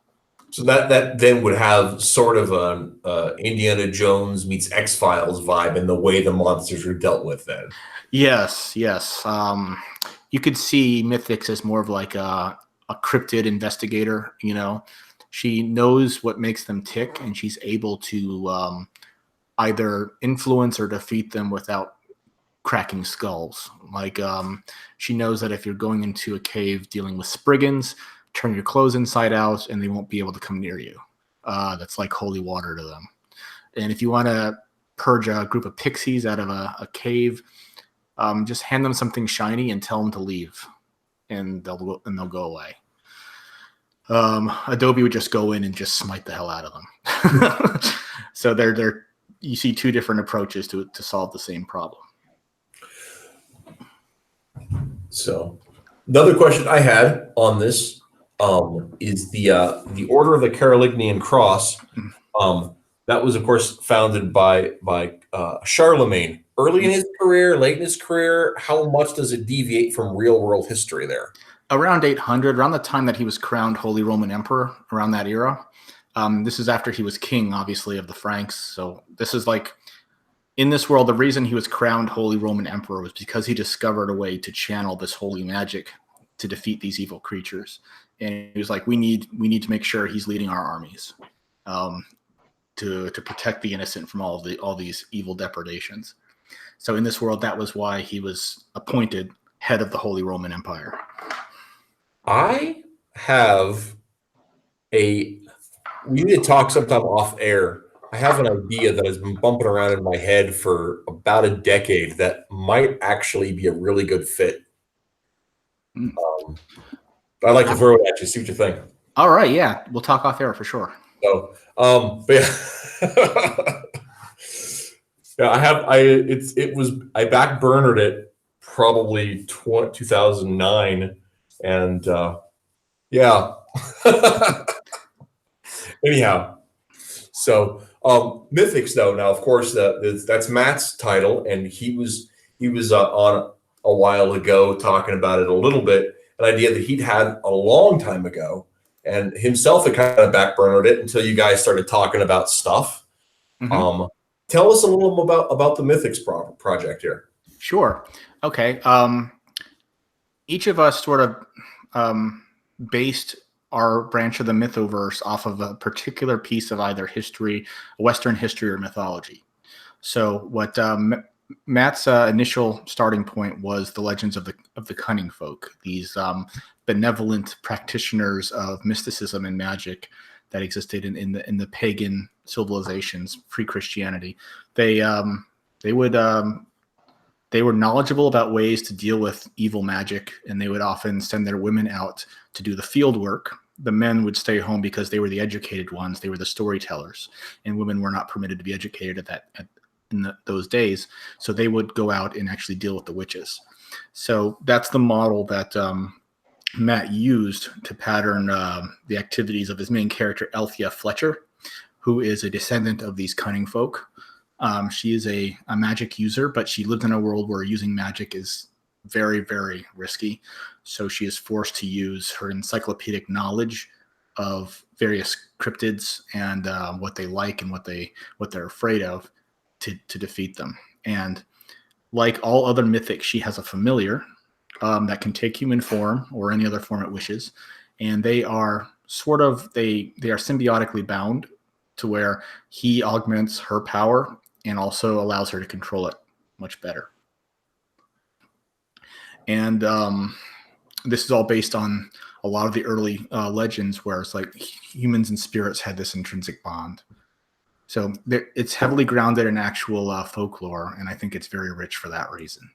So that then would have sort of an Indiana Jones meets X-Files vibe in the way the monsters are dealt with then. Yes. You could see Mythics as more of like a cryptid investigator. You know, she knows what makes them tick, and she's able to either influence or defeat them without cracking skulls. Like she knows that if you're going into a cave dealing with Spriggans, turn your clothes inside out and they won't be able to come near you. That's like holy water to them. And if you want to purge a group of pixies out of a cave, just hand them something shiny and tell them to leave, and they'll go away. Adobe would just go in and just smite the hell out of them. So you see two different approaches to solve the same problem. So another question I had on this is the Order of the Carolingian Cross. That was, of course, founded by Charlemagne early in his career, late in his career? How much does it deviate from real world history there? Around 800, around the time that he was crowned Holy Roman Emperor, around that era. This is after he was king, obviously, of the Franks. So this is like, in this world, the reason he was crowned Holy Roman Emperor was because he discovered a way to channel this holy magic to defeat these evil creatures. And he was like, we need to make sure he's leading our armies to protect the innocent from all these evil depredations. So in this world, that was why he was appointed head of the Holy Roman Empire. I have we need to talk sometime off air. I have an idea that has been bumping around in my head for about a decade that might actually be a really good fit. I'd like to throw it at you, see what you think. All right, yeah, we'll talk off air for sure. So, but yeah. Yeah, I backburnered it probably 2009, and yeah. Anyhow, so Mythics though, now of course that's Matt's title, and he was on a while ago talking about it a little bit, an idea that he'd had a long time ago, and himself had kind of backburnered it until you guys started talking about stuff. Mm-hmm. Tell us a little about the Mythics project here. Sure. Okay. Each of us sort of based our branch of the Mythoverse off of a particular piece of either history, Western history, or mythology. So what Matt's initial starting point was the legends of the cunning folk, these benevolent practitioners of mysticism and magic that existed in the pagan civilizations pre-Christianity. They were knowledgeable about ways to deal with evil magic, and they would often send their women out to do the field work. The men would stay home because they were the educated ones. They were the storytellers, and women were not permitted to be educated in those days. So they would go out and actually deal with the witches. So that's the model that Matt used to pattern the activities of his main character, Althea Fletcher, who is a descendant of these cunning folk. She is a magic user, but she lived in a world where using magic is very, very risky. So she is forced to use her encyclopedic knowledge of various cryptids and what they like and what they're afraid of to defeat them. And like all other mythics, she has a familiar that can take human form or any other form it wishes, and they are symbiotically bound to where he augments her power and also allows her to control it much better. And this is all based on a lot of the early legends where it's like humans and spirits had this intrinsic bond. So it's heavily grounded in actual folklore, and I think it's very rich for that reason.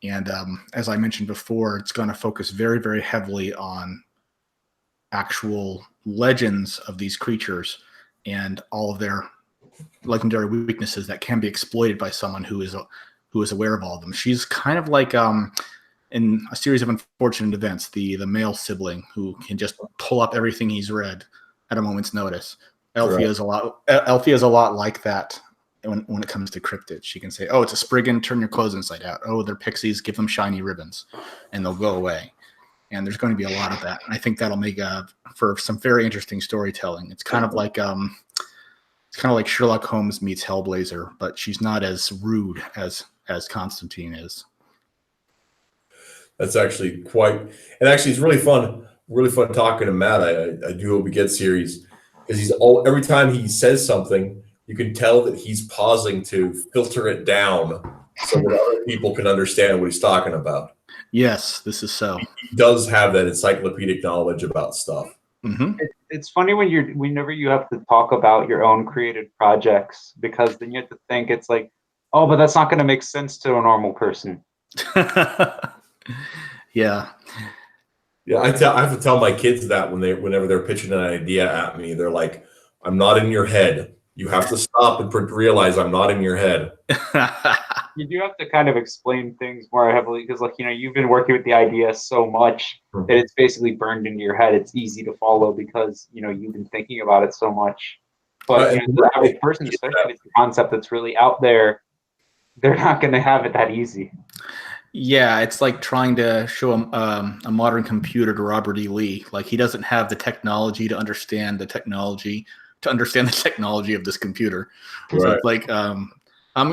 And as I mentioned before, it's going to focus very, very heavily on actual legends of these creatures and all of their legendary weaknesses that can be exploited by someone who is aware of all of them. She's kind of like in a series of unfortunate events, the male sibling who can just pull up everything he's read at a moment's notice. Althea is a lot like that when it comes to cryptids. She can say, "Oh, it's a Spriggan, turn your clothes inside out. Oh, they're pixies, give them shiny ribbons, and they'll go away." And there's going to be a lot of that. And I think that'll make for some very interesting storytelling. It's kind of like Sherlock Holmes meets Hellblazer, but she's not as rude as Constantine is. That's actually it's really fun talking to Matt. I do hope he gets here. Because every time he says something, you can tell that he's pausing to filter it down so that other people can understand what he's talking about. Yes, this is so. He does have that encyclopedic knowledge about stuff. Mm-hmm. It's funny whenever you have to talk about your own created projects, because then you have to think it's like, oh, but that's not going to make sense to a normal person. Yeah. Yeah, I have to tell my kids that whenever they're pitching an idea at me, they're like, "I'm not in your head. You have to stop and realize I'm not in your head." You do have to kind of explain things more heavily because, you've been working with the idea so much that it's basically burned into your head. It's easy to follow because, you've been thinking about it so much. But the average person, especially if it's a concept that's really out there, they're not going to have it that easy. Yeah, it's like trying to show a modern computer to Robert E. Lee. Like, he doesn't have the technology to understand the technology of this computer. Right. So it's like,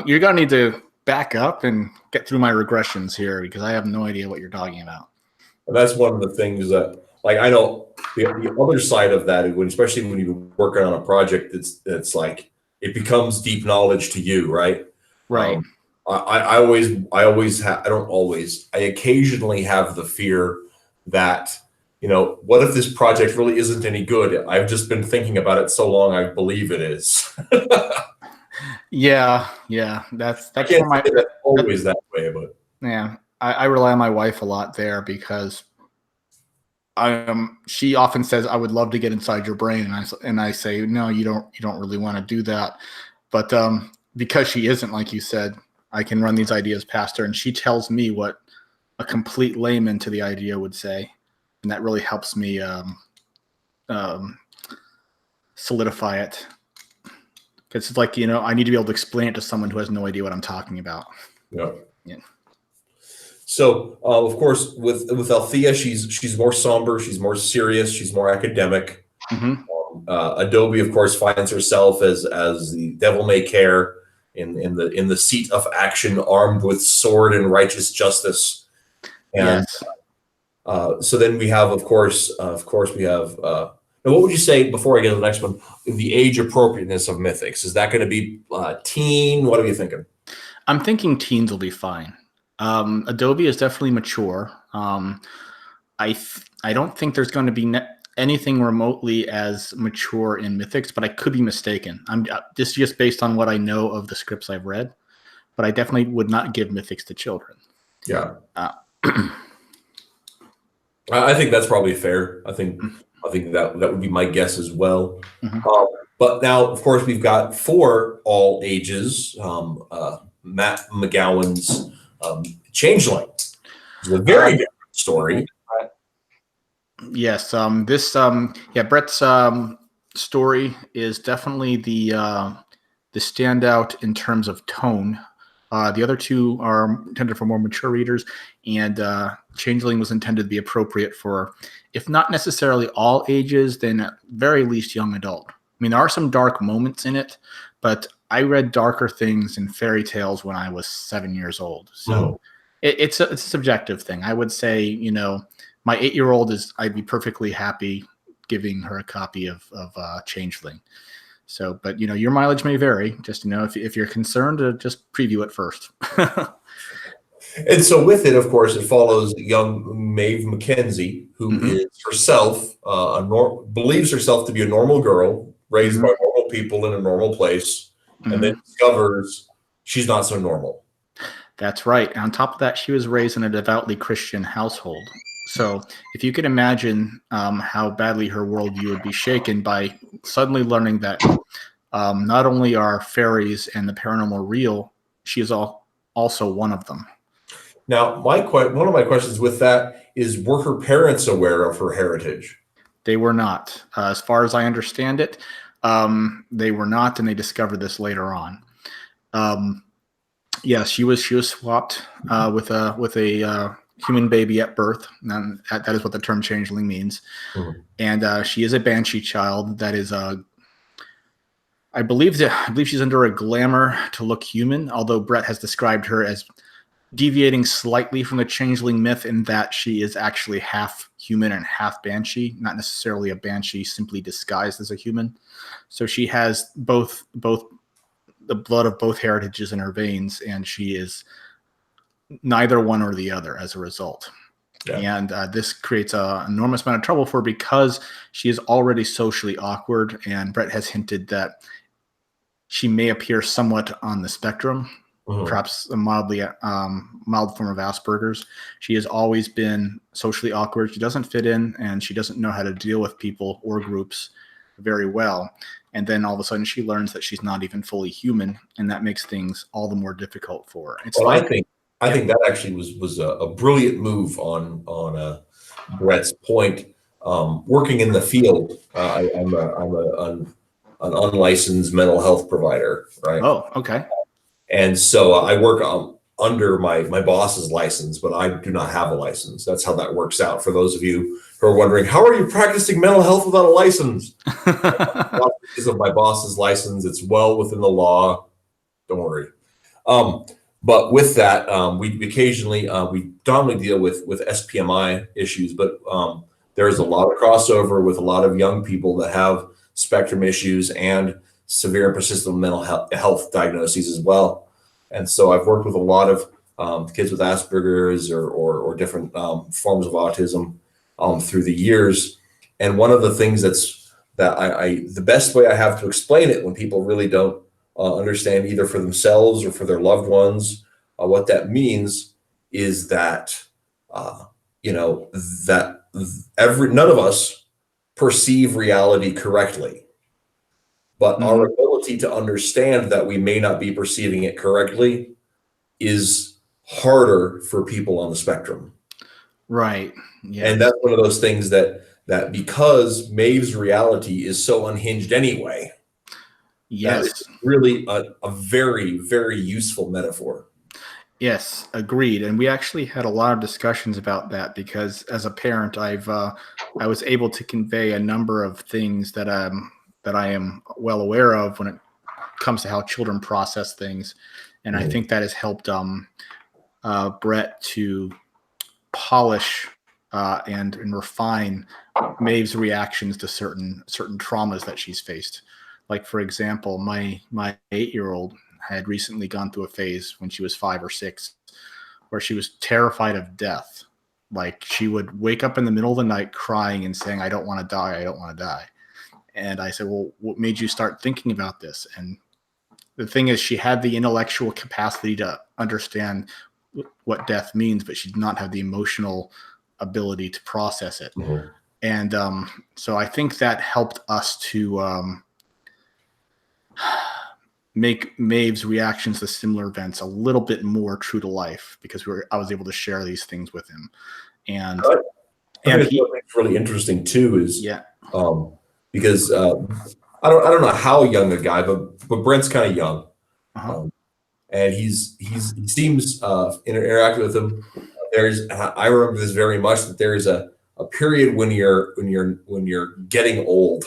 you're gonna need to back up and get through my regressions here, because I have no idea what you're talking about. And that's one of the things that, like, I know the other side of that, especially when you're working on a project, it's like it becomes deep knowledge to you, right? Right. I occasionally have the fear that, what if this project really isn't any good? I've just been thinking about it so long, I believe it is. Yeah. That's I can't where say that's always that way, but yeah, I rely on my wife a lot there, because she often says, I would love to get inside your brain, and I say, no, you don't really want to do that. But because she isn't, like you said, I can run these ideas past her, and she tells me what a complete layman to the idea would say, and that really helps me solidify it. Because it's like, I need to be able to explain it to someone who has no idea what I'm talking about. yeah. Yeah. So, of course, with Althea, she's more somber, she's more serious, she's more academic. Mm-hmm. Adobe, of course, finds herself as the devil may care in the seat of action, armed with sword and righteous justice. And Yes. so then we have, of course, we have. Now, what would you say, before I get to the next one, the age appropriateness of mythics? Is that going to be teen? What are you thinking? I'm thinking teens will be fine. Adobe is definitely mature. I don't think there's going to be anything remotely as mature in mythics, but I could be mistaken. This is just based on what I know of the scripts I've read, but I definitely would not give mythics to children. Yeah. I think that's probably fair. I think that would be my guess as well. Mm-hmm. But now, of course, we've got for all ages, Matt McGowan's Changeling. It's a very different story. Yes. Brett's story is definitely the standout in terms of tone. The other two are intended for more mature readers, and Changeling was intended to be appropriate for, if not necessarily all ages, then at very least young adult. I mean, there are some dark moments in it, but I read darker things in fairy tales when I was 7 years old. So it's a subjective thing. I would say, my 8-year-old I'd be perfectly happy giving her a copy of Changeling. So, but your mileage may vary. Just if you're concerned, just preview it first. And so with it, of course, it follows young Maeve Mackenzie, who is herself believes herself to be a normal girl raised by normal people in a normal place, and then discovers she's not so normal. That's right. And on top of that, she was raised in a devoutly Christian household. So if you could imagine how badly her worldview would be shaken by suddenly learning that not only are fairies and the paranormal real, she is also one of them. Now, one of my questions with that is, were her parents aware of her heritage? They were not. As far as I understand it, they were not, and they discovered this later on. Yes, she was swapped with a human baby at birth, and that is what the term changeling means. And she is a banshee child. That is I believe she's under a glamour to look human, although Brett has described her as deviating slightly from the changeling myth in that she is actually half human and half banshee, not necessarily a banshee simply disguised as a human. So she has both the blood of both heritages in her veins, and she is neither one or the other as a result. Yeah. And this creates an enormous amount of trouble for her because she is already socially awkward, and Brett has hinted that she may appear somewhat on the spectrum, perhaps a mild form of Asperger's. She has always been socially awkward. She doesn't fit in, and she doesn't know how to deal with people or groups very well. And then all of a sudden she learns that she's not even fully human, and that makes things all the more difficult for her. I think that actually was a brilliant move on Brett's point. Working in the field, I'm an unlicensed mental health provider, right? Oh, okay. And so I work under my boss's license, but I do not have a license. That's how that works out. For those of you who are wondering, how are you practicing mental health without a license? Because of my boss's license, it's well within the law. Don't worry. But with that, we occasionally, we dominantly deal with SPMI issues, but there's a lot of crossover with a lot of young people that have spectrum issues and severe and persistent mental health diagnoses as well. And so I've worked with a lot of kids with Asperger's or different forms of autism through the years. And one of the things the best way I have to explain it when people really don't understand either for themselves or for their loved ones, what that means is that, that none of us perceive reality correctly, but our ability to understand that we may not be perceiving it correctly is harder for people on the spectrum. Right. Yeah. And that's one of those things that because Maeve's reality is so unhinged anyway, Yes. it's really a very, very useful metaphor. Yes, agreed. And we actually had a lot of discussions about that because as a parent, I was able to convey a number of things that I am well aware of when it comes to how children process things. And I think that has helped Brett to polish and refine Maeve's reactions to certain traumas that she's faced. Like, for example, my 8-year-old had recently gone through a phase when she was 5 or 6 where she was terrified of death. Like, she would wake up in the middle of the night crying and saying, I don't want to die. I don't want to die. And I said, well, what made you start thinking about this? And the thing is, she had the intellectual capacity to understand what death means, but she did not have the emotional ability to process it. And so I think that helped us to make Maeve's reactions to similar events a little bit more true to life because I was able to share these things with him. And what's really interesting too is because I don't know how young a guy, but Brent's kind of young, and he seems interacting with him. I remember this very much, that there is a period when you're getting old,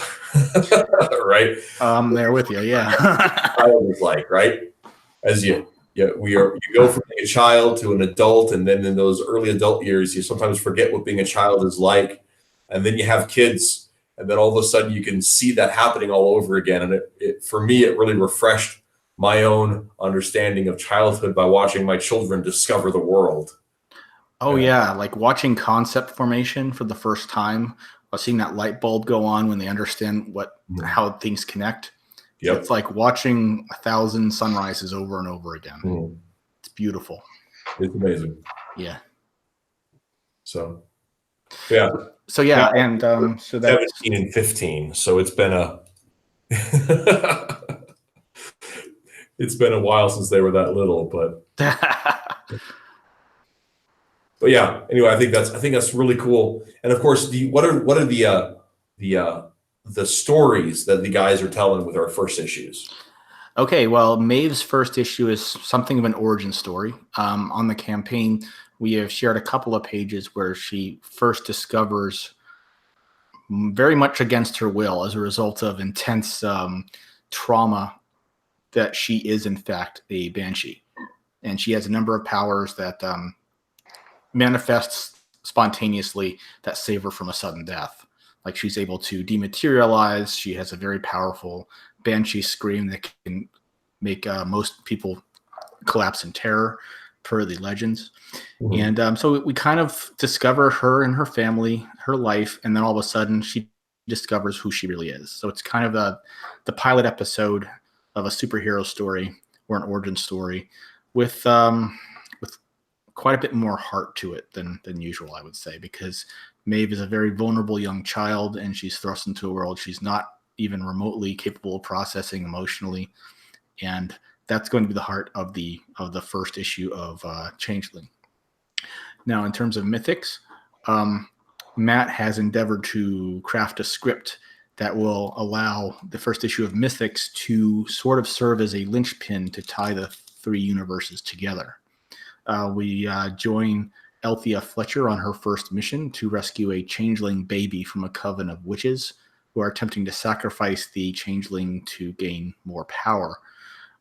right? I'm there with you, yeah. I was like, right, as you go from being a child to an adult, and then in those early adult years, you sometimes forget what being a child is like, and then you have kids, and then all of a sudden you can see that happening all over again. And it for me, it really refreshed my own understanding of childhood by watching my children discover the world. Oh yeah, like watching concept formation for the first time, seeing that light bulb go on when they understand how things connect. Yep. It's like watching 1,000 sunrises over and over again. It's beautiful. It's amazing. Yeah. So, yeah. So yeah, and so that's 17 and 15. So it's been it's been a while since they were that little, but but yeah. Anyway, I think that's really cool. And of course, what are the stories that the guys are telling with our first issues? Okay, well, Maeve's first issue is something of an origin story. On the campaign, we have shared a couple of pages where she first discovers, very much against her will, as a result of intense trauma, that she is in fact a banshee. And she has a number of powers that manifests spontaneously that save her from a sudden death. Like, she's able to dematerialize. She has a very powerful banshee scream that can make most people collapse in terror, per the legends. And so we kind of discover her and her family, her life, and then all of a sudden she discovers who she really is. So it's kind of the pilot episode of a superhero story or an origin story with quite a bit more heart to it than usual, I would say, because Maeve is a very vulnerable young child, and she's thrust into a world she's not even remotely capable of processing emotionally, and that's going to be the heart of the first issue of Changeling. Now, in terms of mythics, Matt has endeavored to craft a script that will allow the first issue of Mythics to sort of serve as a linchpin to tie the three universes together. We join Althea Fletcher on her first mission to rescue a changeling baby from a coven of witches who are attempting to sacrifice the changeling to gain more power.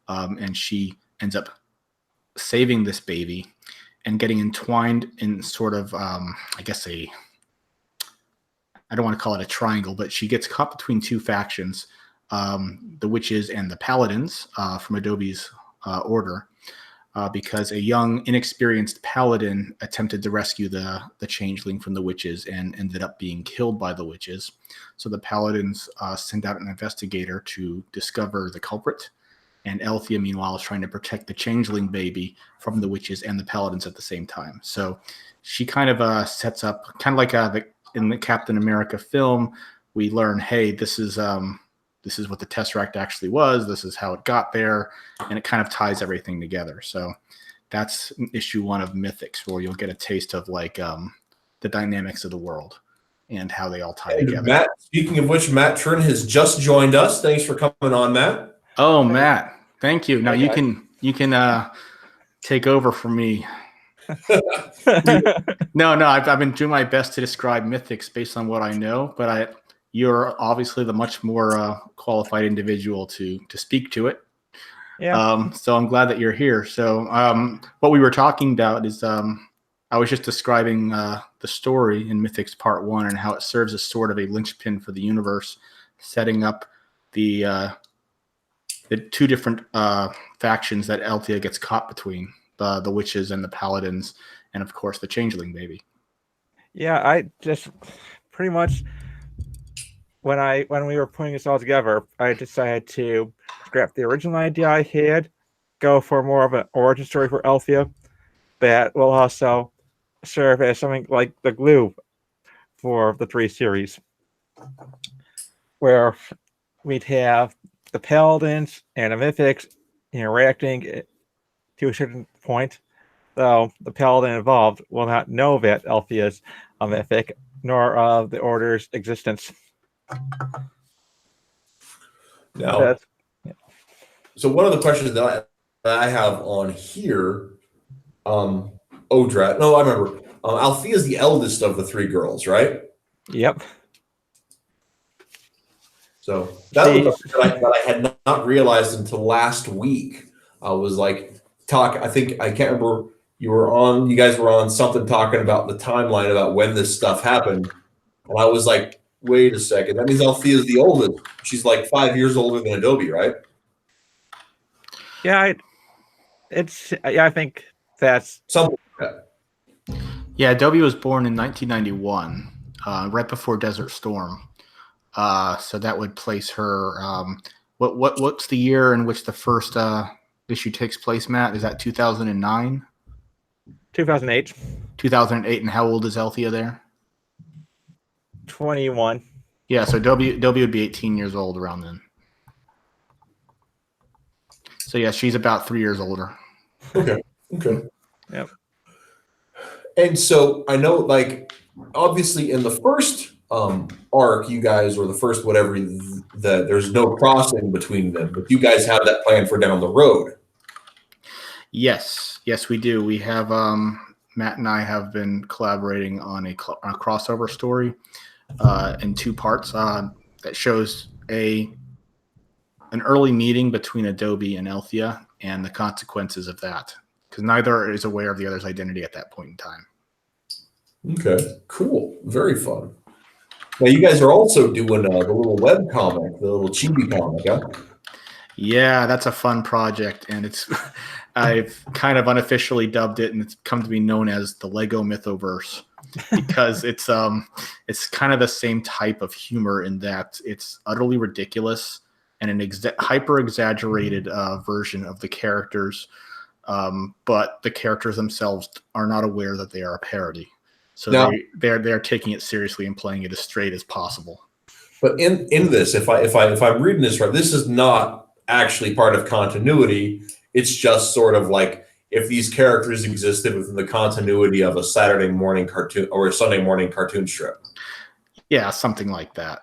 And she ends up saving this baby and getting entwined in sort of, I guess, I don't want to call it a triangle, but she gets caught between two factions, the witches and the paladins from Adobe's order. Because a young, inexperienced paladin attempted to rescue the changeling from the witches and ended up being killed by the witches. So the paladins send out an investigator to discover the culprit. And Althea, meanwhile, is trying to protect the changeling baby from the witches and the paladins at the same time. So she kind of sets up, kind of like in the Captain America film, we learn, hey, this is what the Tesseract actually was. This is how it got there. And it kind of ties everything together. So that's issue 1 of Mythics, where you'll get a taste of like the dynamics of the world and how they all tie together. Matt, speaking of which, Matt Trinh has just joined us. Thanks for coming on, Matt. Oh, Matt, thank you. Now you can take over for me. No, I've been doing my best to describe Mythics based on what I know, but you're obviously the much more qualified individual to speak to it. Yeah. So I'm glad that you're here. So what we were talking about is I was just describing the story in Mythics Part 1 and how it serves as sort of a linchpin for the universe, setting up the two different factions that Althea gets caught between, the witches and the paladins, and of course the changeling baby. Yeah, I just pretty much when we were putting this all together, I decided to scrap the original idea I had, go for more of an origin story for Althea that will also serve as something like the glue for the 3 series, where we'd have the paladins and the mythics interacting to a certain point, though the paladin involved will not know that Althea's a mythic, nor of the order's existence. Now, so one of the questions that I have on here, Odra, no, I remember. Althea is the eldest of the 3 girls, right? Yep. So that was something that I had not realized until last week. I was like, I can't remember, you guys were on something talking about the timeline about when this stuff happened. And I was like, wait a second, that means Althea's the oldest. She's like 5 years older than Adobe, right? Yeah, I think that's something like that. Yeah, Adobe was born in 1991, right before Desert Storm. So that would place her. What's the year in which the first issue takes place, Matt? Is that 2009? 2008. 2008, and how old is Althea there? 21. Yeah, so Adobe would be 18 years old around then. So yeah, she's about 3 years older. Okay. Yep. And so I know, like, obviously in the first arc, you guys, or the first whatever, there's no crossing between them, but you guys have that plan for down the road. Yes, we do. We have Matt and I have been collaborating on a crossover story in 2 parts that shows an early meeting between Adobe and Althea and the consequences of that, because neither is aware of the other's identity at that point in time. Okay, cool. Very fun. Now, you guys are also doing the little web comic, the little chibi comic, huh? Yeah, that's a fun project, and I've kind of unofficially dubbed it, and it's come to be known as the Lego Mythoverse, because it's kind of the same type of humor in that it's utterly ridiculous and an hyper exaggerated version of the characters, but the characters themselves are not aware that they are a parody. So now, they're taking it seriously and playing it as straight as possible. But in this, if I'm reading this right, this is not actually part of continuity. It's just sort of like if these characters existed within the continuity of a Saturday morning cartoon or a Sunday morning cartoon strip. Yeah, something like that.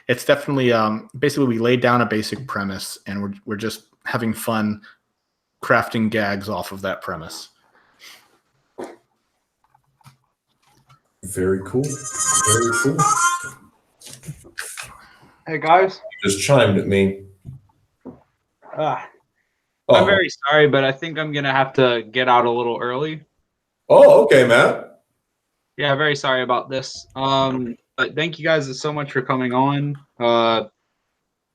It's definitely basically we laid down a basic premise, and we're just having fun crafting gags off of that premise. Very cool. Very cool. Hey guys. You just chimed at me. I'm Oh. very sorry, but I think I'm gonna have to get out a little early. Oh, okay, Matt. Yeah, very sorry about this. But thank you guys so much for coming on.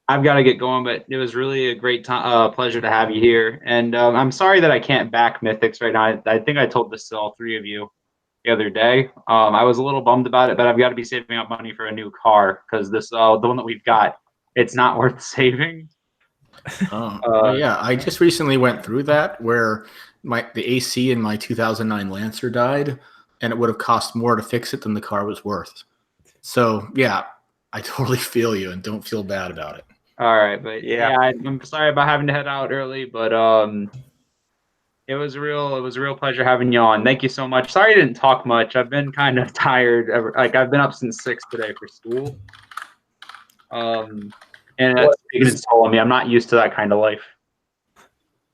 I've got to get going, but it was really a great time, pleasure to have you here. And I'm sorry that I can't back Mythics right now. I think I told this to all three of you the other day. I was a little bummed about it, but I've got to be saving up money for a new car because this the one that we've got, it's not worth saving. Oh, yeah. I just recently went through that where the AC in my 2009 Lancer died, and it would have cost more to fix it than the car was worth. So, yeah, I totally feel you and don't feel bad about it. All right, but yeah, I'm sorry about having to head out early, but it was a real pleasure having you on. Thank you so much. Sorry I didn't talk much. I've been kind of tired. Like I've been up since 6 today for school. And that's taking its toll on me. I'm not used to that kind of life.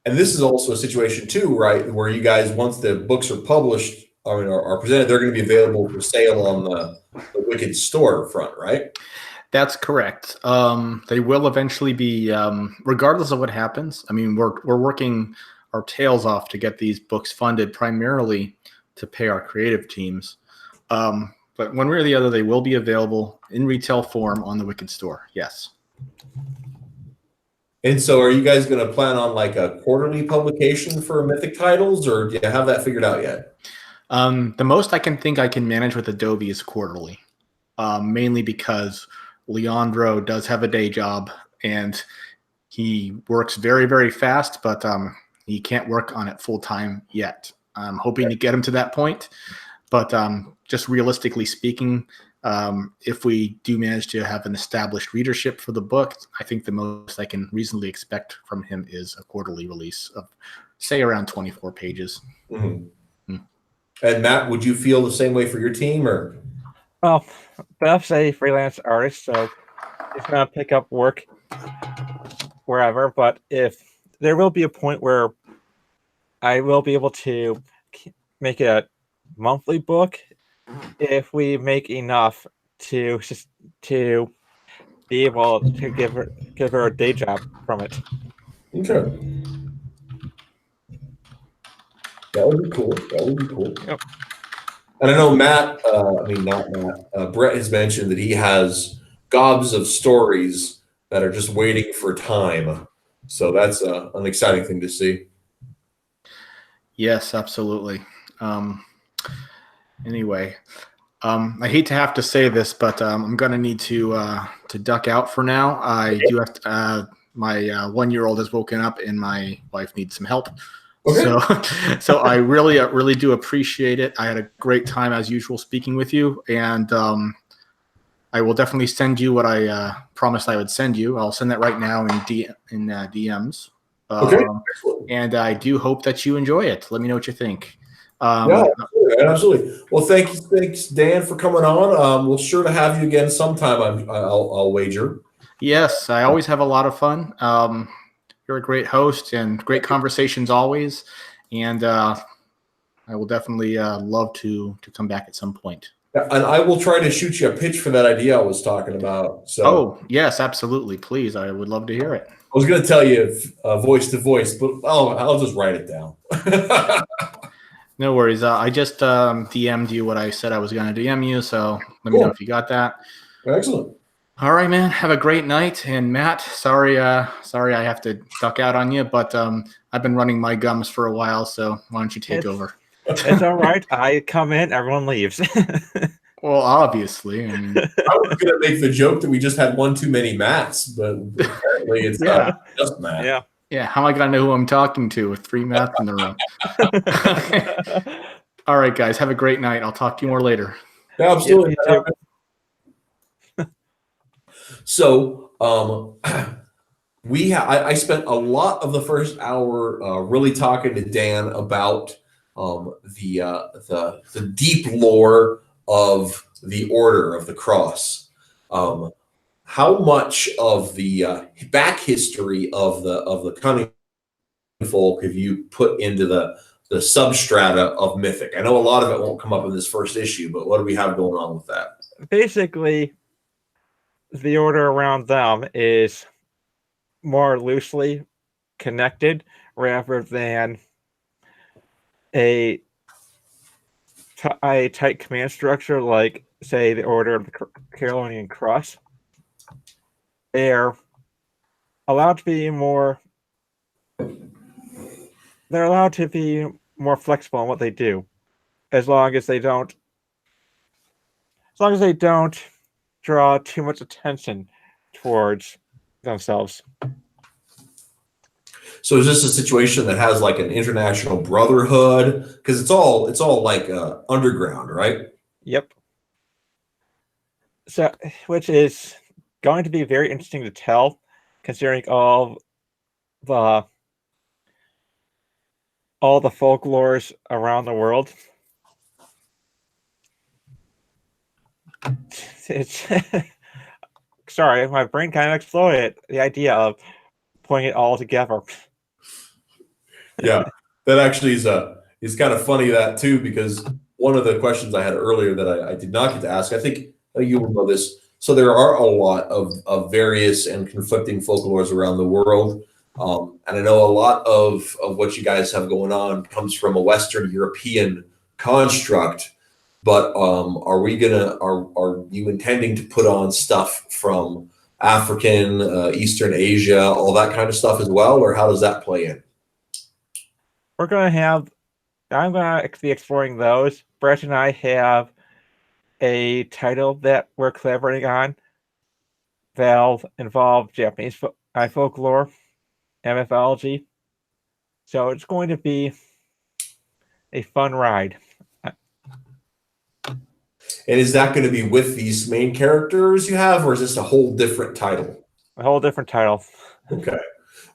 And this is also a situation too, right, where you guys, once the books are published, are presented, they're going to be available for sale on the Wikid store front, right? That's correct. They will eventually be, regardless of what happens. I mean, we're working our tails off to get these books funded primarily to pay our creative teams. But one way or the other, they will be available in retail form on the Wikid store. Yes. And so are you guys going to plan on like a quarterly publication for Mythic titles, or do you have that figured out yet? The most I can think I can manage with Adobe is quarterly, mainly because Leandro does have a day job and he works very, very fast, but he can't work on it full time yet. I'm hoping to get him to that point, but just realistically speaking, if we do manage to have an established readership for the book, I think the most I can reasonably expect from him is a quarterly release of, say, around 24 pages. Mm-hmm. And Matt, would you feel the same way for your team, or? Well, Beth's a freelance artist, so he's gonna pick up work wherever. But if there will be a point where I will be able to make a monthly book, if we make enough to be able to give her a day job from it. Okay. That would be cool. That would be cool. Yep. And I know Matt, Brett has mentioned that he has gobs of stories that are just waiting for time. So that's an exciting thing to see. Yes, absolutely. Anyway, I hate to have to say this, but I'm going to need to duck out for now. I do have to, my 1-year-old has woken up and my wife needs some help. Okay. So I really do appreciate it. I had a great time as usual speaking with you, and I will definitely send you what I promised I would send you. I'll send that right now in DMs. Okay. And I do hope that you enjoy it. Let me know what you think. Yeah, absolutely. Well, thanks, Dan, for coming on. We'll sure to have you again sometime. I'll wager. Yes, I always have a lot of fun. You're a great host and great conversations always, and I will definitely love to come back at some point. And I will try to shoot you a pitch for that idea I was talking about. So. Oh yes, absolutely. Please, I would love to hear it. I was going to tell you voice to voice, but I'll just write it down. No worries. I just DM'd you what I said I was going to DM you, so let me know if you got that. Excellent. All right, man. Have a great night. And Matt, sorry I have to duck out on you, but I've been running my gums for a while, so why don't you take over? It's all right. I come in, everyone leaves. Well, obviously. I mean, I was going to make the joke that we just had one too many Matts, but apparently it's not just Matt. Yeah. Yeah. How am I going to know who I'm talking to with 3 Matts in the room? All right, guys. Have a great night. I'll talk to you more later. Yeah, absolutely. So I spent a lot of the first hour really talking to Dan about the deep lore of the Order of the Cross. How much of the back history of the Cunning folk have you put into the substrata of Mythic? I know a lot of it won't come up in this first issue, but what do we have going on with that? Basically, the order around them is more loosely connected rather than a tight command structure like, say, the Order of the Carolinian Cross. They're allowed to be more. They're allowed to be more flexible in what they do, as long as they don't. As long as they don't draw too much attention towards themselves. So is this a situation that has like an international brotherhood? Because it's all like underground, right? Yep. So, which is going to be very interesting to tell, considering all the folklores around the world. It's sorry, my brain kind of exploded. The idea of putting it all together. Yeah, that actually is kind of funny that too, because one of the questions I had earlier that I did not get to ask, I think you will know this. So there are a lot of various and conflicting folklores around the world. And I know a lot of what you guys have going on comes from a Western European construct, but are you intending to put on stuff from African, Eastern Asia, all that kind of stuff as well, or how does that play in? I'm going to be exploring those. Brett and I have a title that we're collaborating on that'll involve Japanese folklore and mythology. So it's going to be a fun ride. And is that going to be with these main characters you have, or is this a whole different title? A whole different title. Okay.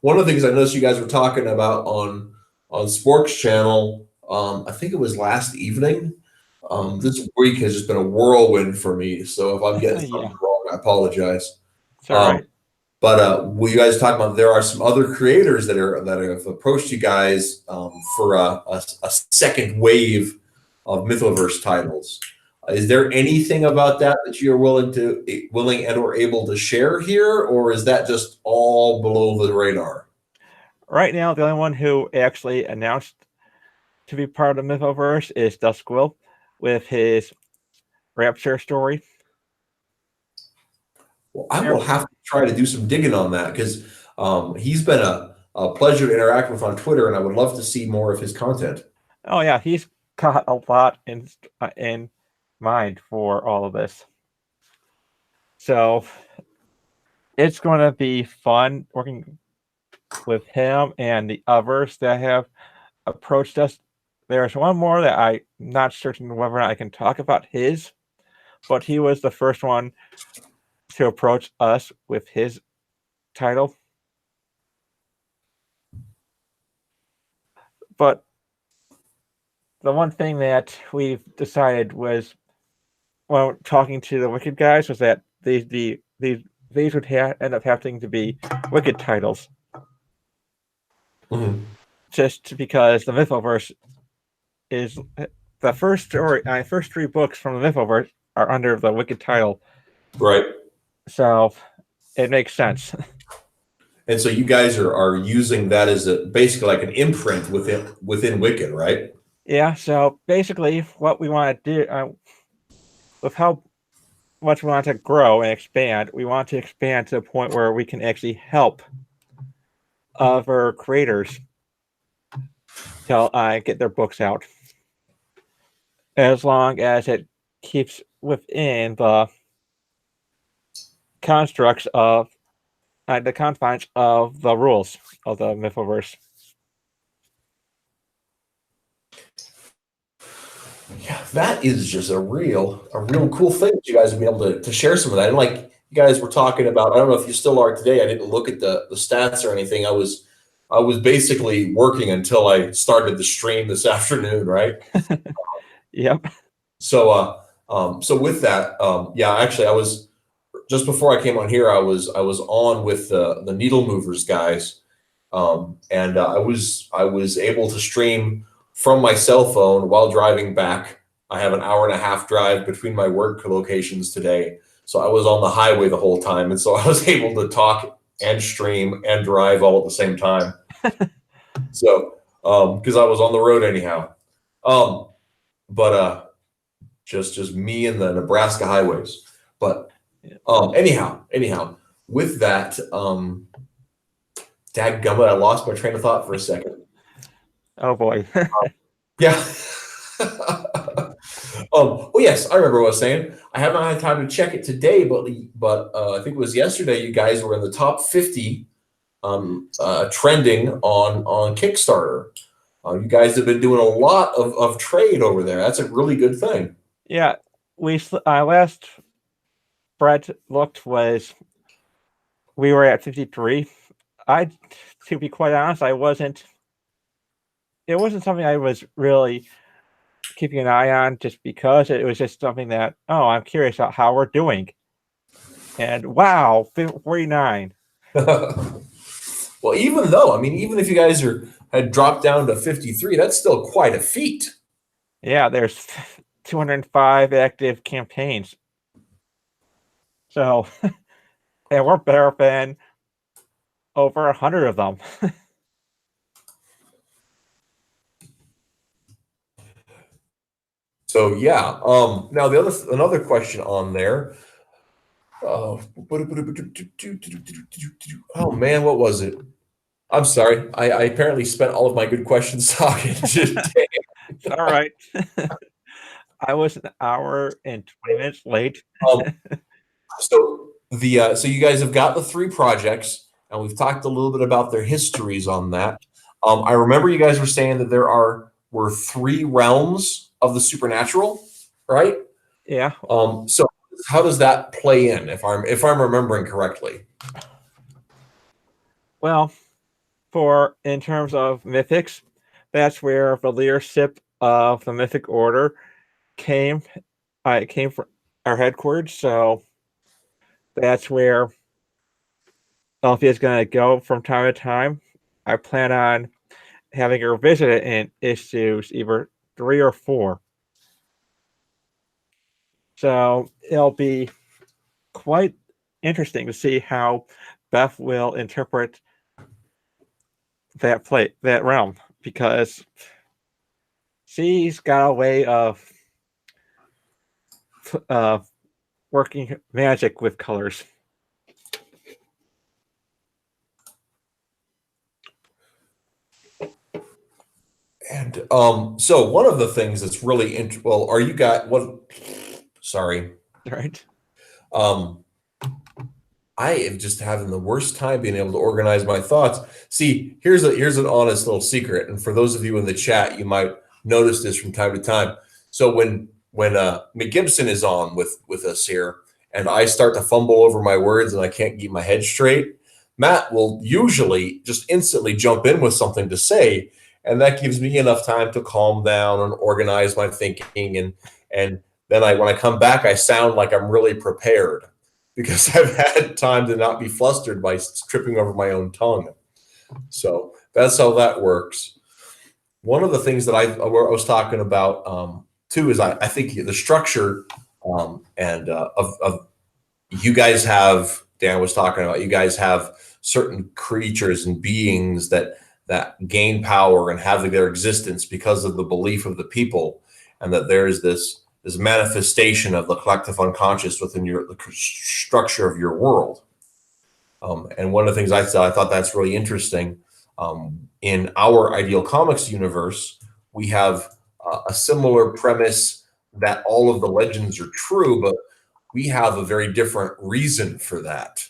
One of the things I noticed you guys were talking about on Spork's channel, I think it was last evening. This week has just been a whirlwind for me. So if I'm getting something wrong, I apologize. It's all right. But will you guys talk about there are some other creators that have approached you guys for a second wave of Mythoverse titles? Is there anything about that you're willing and or able to share here, or is that just all below the radar? Right now, the only one who actually announced to be part of Mythoverse is Duskwill with his Rapture story. Well, I will have to try to do some digging on that, because he's been a pleasure to interact with on Twitter, and I would love to see more of his content. Oh yeah, he's got a lot in mind for all of this. So it's going to be fun working with him and the others that have approached us. There's one more that I'm not certain whether or not I can talk about his, but he was the first one to approach us with his title. But the one thing that we've decided was, while talking to the Wikid guys, was that these would end up having to be Wikid titles. Mm-hmm. Just because the Mythoverse is the first three books from the Mythoverse are under the Wikid title. Right. So it makes sense. And so you guys are using that as basically like an imprint within Wikid, right? Yeah. So basically, what we want to do with how much we want to grow and expand, we want to expand to the point where we can actually help other creators to get their books out, as long as it keeps within the constructs of the confines of the rules of the Mythoverse. Yeah, that is just a real cool thing that you guys would be able to share some of that. And like you guys were talking about, I don't know if you still are today. I didn't look at the stats or anything. I was basically working until I started the stream this afternoon, right? Yep. So with that, yeah, actually I was, just before I came on here, I was on with the Needle Movers guys, and I was able to stream from my cell phone while driving back. I have an hour and a half drive between my work locations today, so I was on the highway the whole time, and so I was able to talk and stream and drive all at the same time. So, because I was on the road anyhow, but just me and the Nebraska highways. But anyhow, with that, dadgummit, I lost my train of thought for a second. Oh boy. Yeah. Oh yes, I remember what I was saying. I haven't had time to check it today, but I think it was yesterday. You guys were in the top 50 trending on Kickstarter. You guys have been doing a lot of trade over there. That's a really good thing. Yeah, we last Brett looked was we were at 53. To be quite honest, it wasn't something I was really keeping an eye on just because it was just something that, I'm curious about how we're doing. And wow, 49. Well, even if you guys had dropped down to 53, that's still quite a feat. Yeah, there's 205 active campaigns. So, and we're better than over 100 of them. So yeah. Now another question on there. Oh man, what was it? I'm sorry. I apparently spent all of my good questions talking today. All right. I was an hour and 20 minutes late. So you guys have got the 3 projects, and we've talked a little bit about their histories on that. I remember you guys were saying that were 3 realms of the supernatural, right? Yeah. So how does that play in, if I'm remembering correctly? Well, in terms of mythics, that's where the leadership of the mythic order came. It came from our headquarters, so that's where Alfie is going to go from time to time. I plan on having her visit it in issues either 3 or 4. So it'll be quite interesting to see how Beth will interpret that realm, because she's got a way of working magic with colors. And so one of the things that's really are you got what? Sorry. Right. I am just having the worst time being able to organize my thoughts. See, here's an honest little secret, and for those of you in the chat, you might notice this from time to time. So when McGibson is on with us here, and I start to fumble over my words and I can't keep my head straight, Matt will usually just instantly jump in with something to say, and that gives me enough time to calm down and organize my thinking, and then when I come back, I sound like I'm really prepared, because I've had time to not be flustered by tripping over my own tongue. So that's how that works. One of the things that I was talking about too is I think the structure of you guys have, Dan was talking about, you guys have certain creatures and beings that gain power and have their existence because of the belief of the people, and that there is this manifestation of the collective unconscious within the structure of your world. And one of the things I thought that's really interesting. In our Ideal Comics universe, we have a similar premise that all of the legends are true, but we have a very different reason for that.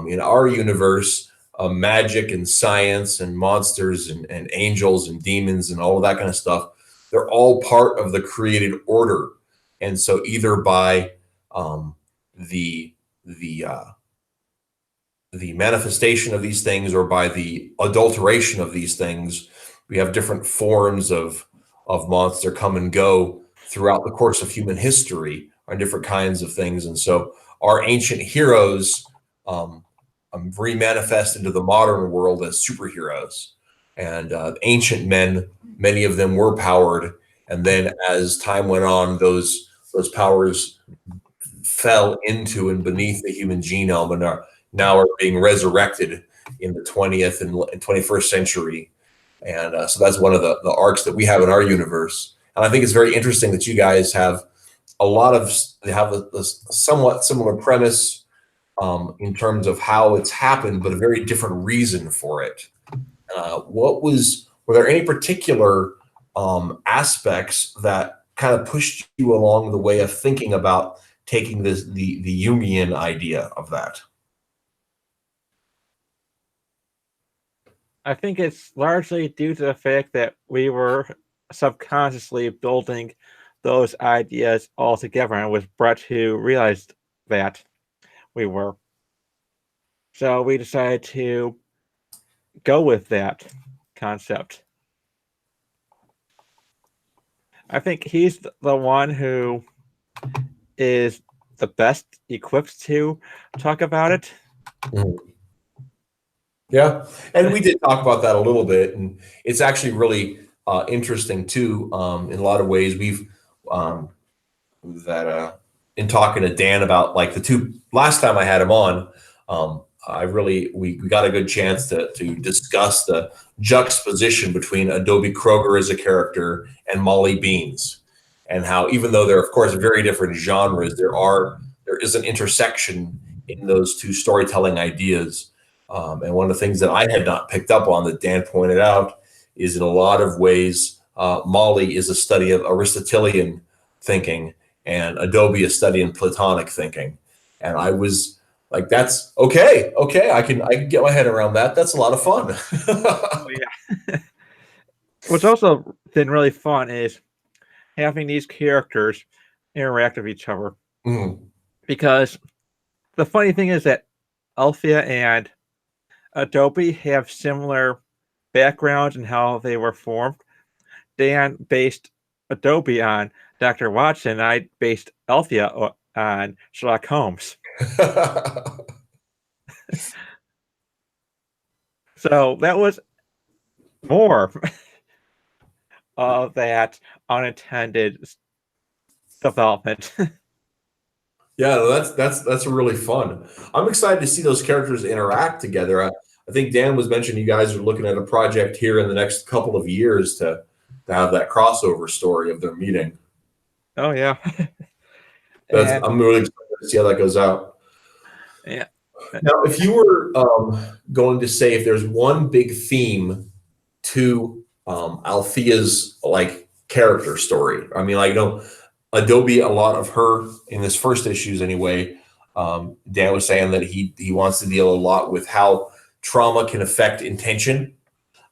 In our universe, magic and science and monsters and angels and demons and all of that kind of stuff, they're all part of the created order. And so either by the manifestation of these things or by the adulteration of these things, we have different forms of monster come and go throughout the course of human history on different kinds of things. And so our ancient heroes remanifest into the modern world as superheroes. And ancient men, many of them were powered, and then as time went on, those powers fell into and beneath the human genome and are now being resurrected in the 20th and 21st century. And so that's one of the arcs that we have in our universe. And I think it's very interesting that you guys have a somewhat similar premise in terms of how it's happened, but a very different reason for it. Were there any particular aspects that kind of pushed you along the way of thinking about taking the Jungian idea of that? I think it's largely due to the fact that we were subconsciously building those ideas all together, and it was Brett who realized that we were. So we decided to go with that concept. I think he's the one who is the best equipped to talk about it. Yeah, and we did talk about that a little bit, and it's actually really interesting too. In a lot of ways, we've in talking to Dan about like the two last time I had him on, we got a good chance to discuss the juxtaposition between Adobe Kroger as a character and Molly Beans, and how even though they're of course very different genres, there is an intersection in those two storytelling ideas. And one of the things that I had not picked up on that Dan pointed out is in a lot of ways, Molly is a study of Aristotelian thinking and Adobe a study in Platonic thinking. And I was like, that's okay. I can get my head around that. That's a lot of fun. Oh, yeah. What's also been really fun is having these characters interact with each other. Mm. Because the funny thing is that Althea and Adobe have similar backgrounds and how they were formed. Dan based Adobe on Dr. Watson. I based Althea on Sherlock Holmes. So that was more of that unintended development. Yeah, that's really fun. I'm excited to see those characters interact together. I think Dan was mentioning you guys are looking at a project here in the next couple of years to have that crossover story of their meeting. Oh yeah. I'm really excited to see how that goes out. Yeah. Now, if you were going to say if there's one big theme to Althea's like character story, I mean, like, Adobe, a lot of her in this first issues anyway, Dan was saying that he wants to deal a lot with how trauma can affect intention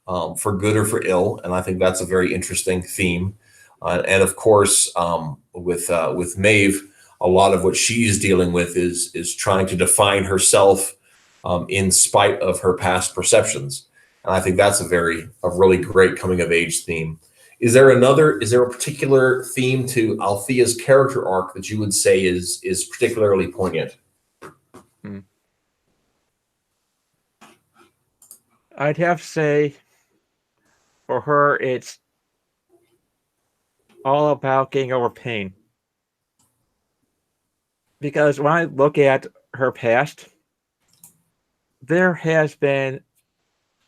for good or for ill, and I think that's a very interesting theme. And of course, with Maeve, a lot of what she's dealing with is trying to define herself in spite of her past perceptions, and I think that's a really great coming of age theme. Is there a particular theme to Althea's character arc that you would say is particularly poignant? I'd have to say for her, it's all about getting over pain. Because when I look at her past, there has been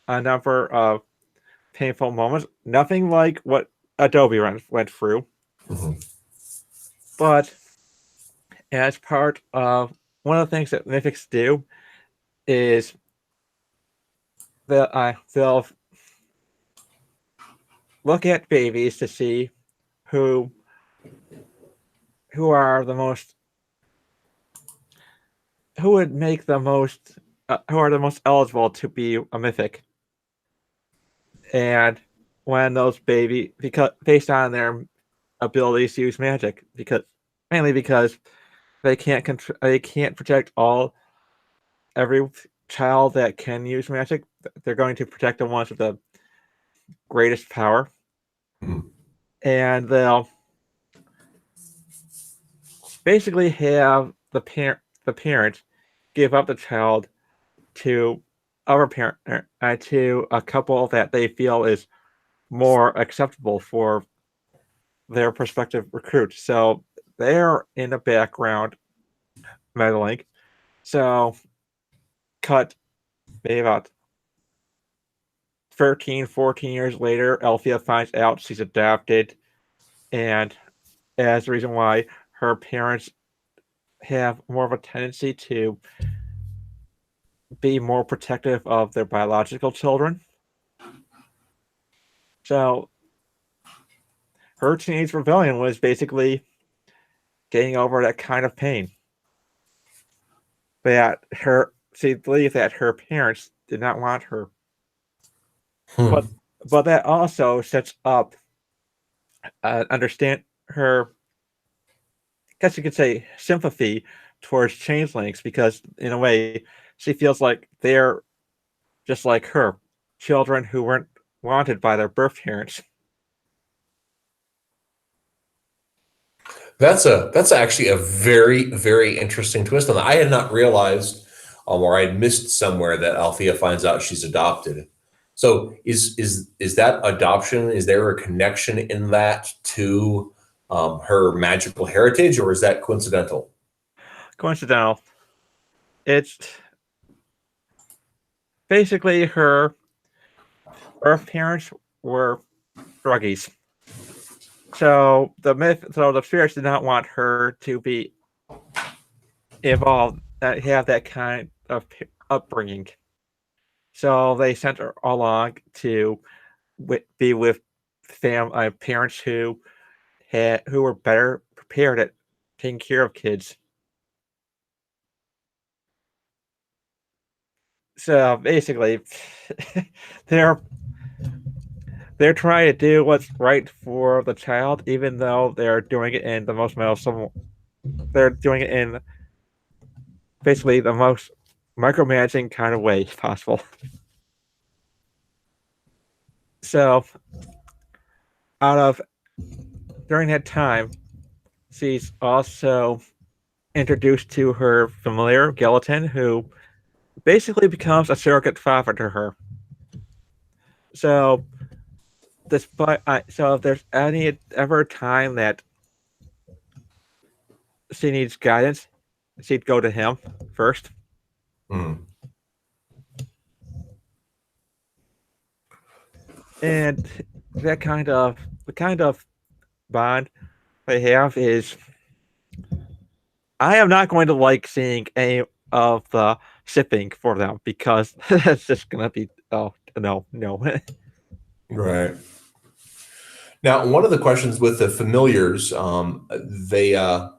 a number of painful moments. Nothing like what Adobe went through. Mm-hmm. But as part of one of the things that Mythics do is they'll look at babies to see who are the most, who would make the most, who are the most eligible to be a mythic. And when those babies, because based on their abilities to use magic, mainly because they can't protect every child that can use magic. They're going to protect the ones with the greatest power. Mm-hmm. And they'll basically have the parent give up the child to other to a couple that they feel is more acceptable for their prospective recruit. So they're in the background meddling. So cut maybe about 13, 14 years later, Althea finds out she's adopted, and as the reason why her parents have more of a tendency to be more protective of their biological children. So her teenage rebellion was basically getting over that kind of pain. That she believed that her parents did not want her. But that also sets up understand her, I guess you could say, sympathy towards changelings, because in a way she feels like they're just like her, children who weren't wanted by their birth parents. That's actually a very, very interesting twist on that. I had not realized, or I had missed somewhere, that Althea finds out she's adopted. So is that adoption? Is there a connection in that to her magical heritage, or is that coincidental? Coincidental. It's basically her birth parents were druggies. So the spirits did not want her to be involved, have that kind of upbringing. So they sent her along to be with parents who were better prepared at taking care of kids. So basically, they're trying to do what's right for the child, even though they're doing it in the most meddlesome. They're doing it in basically the most micromanaging kind of way possible. So, during that time, she's also introduced to her familiar, Gallatin, who basically becomes a surrogate father to her. So, if there's any ever time that she needs guidance, she'd go to him first. Mm. And the kind of bond they have is, I am not going to like seeing any of the shipping for them, because that's just gonna be, oh no. Right. Now, one of the questions with the familiars, they I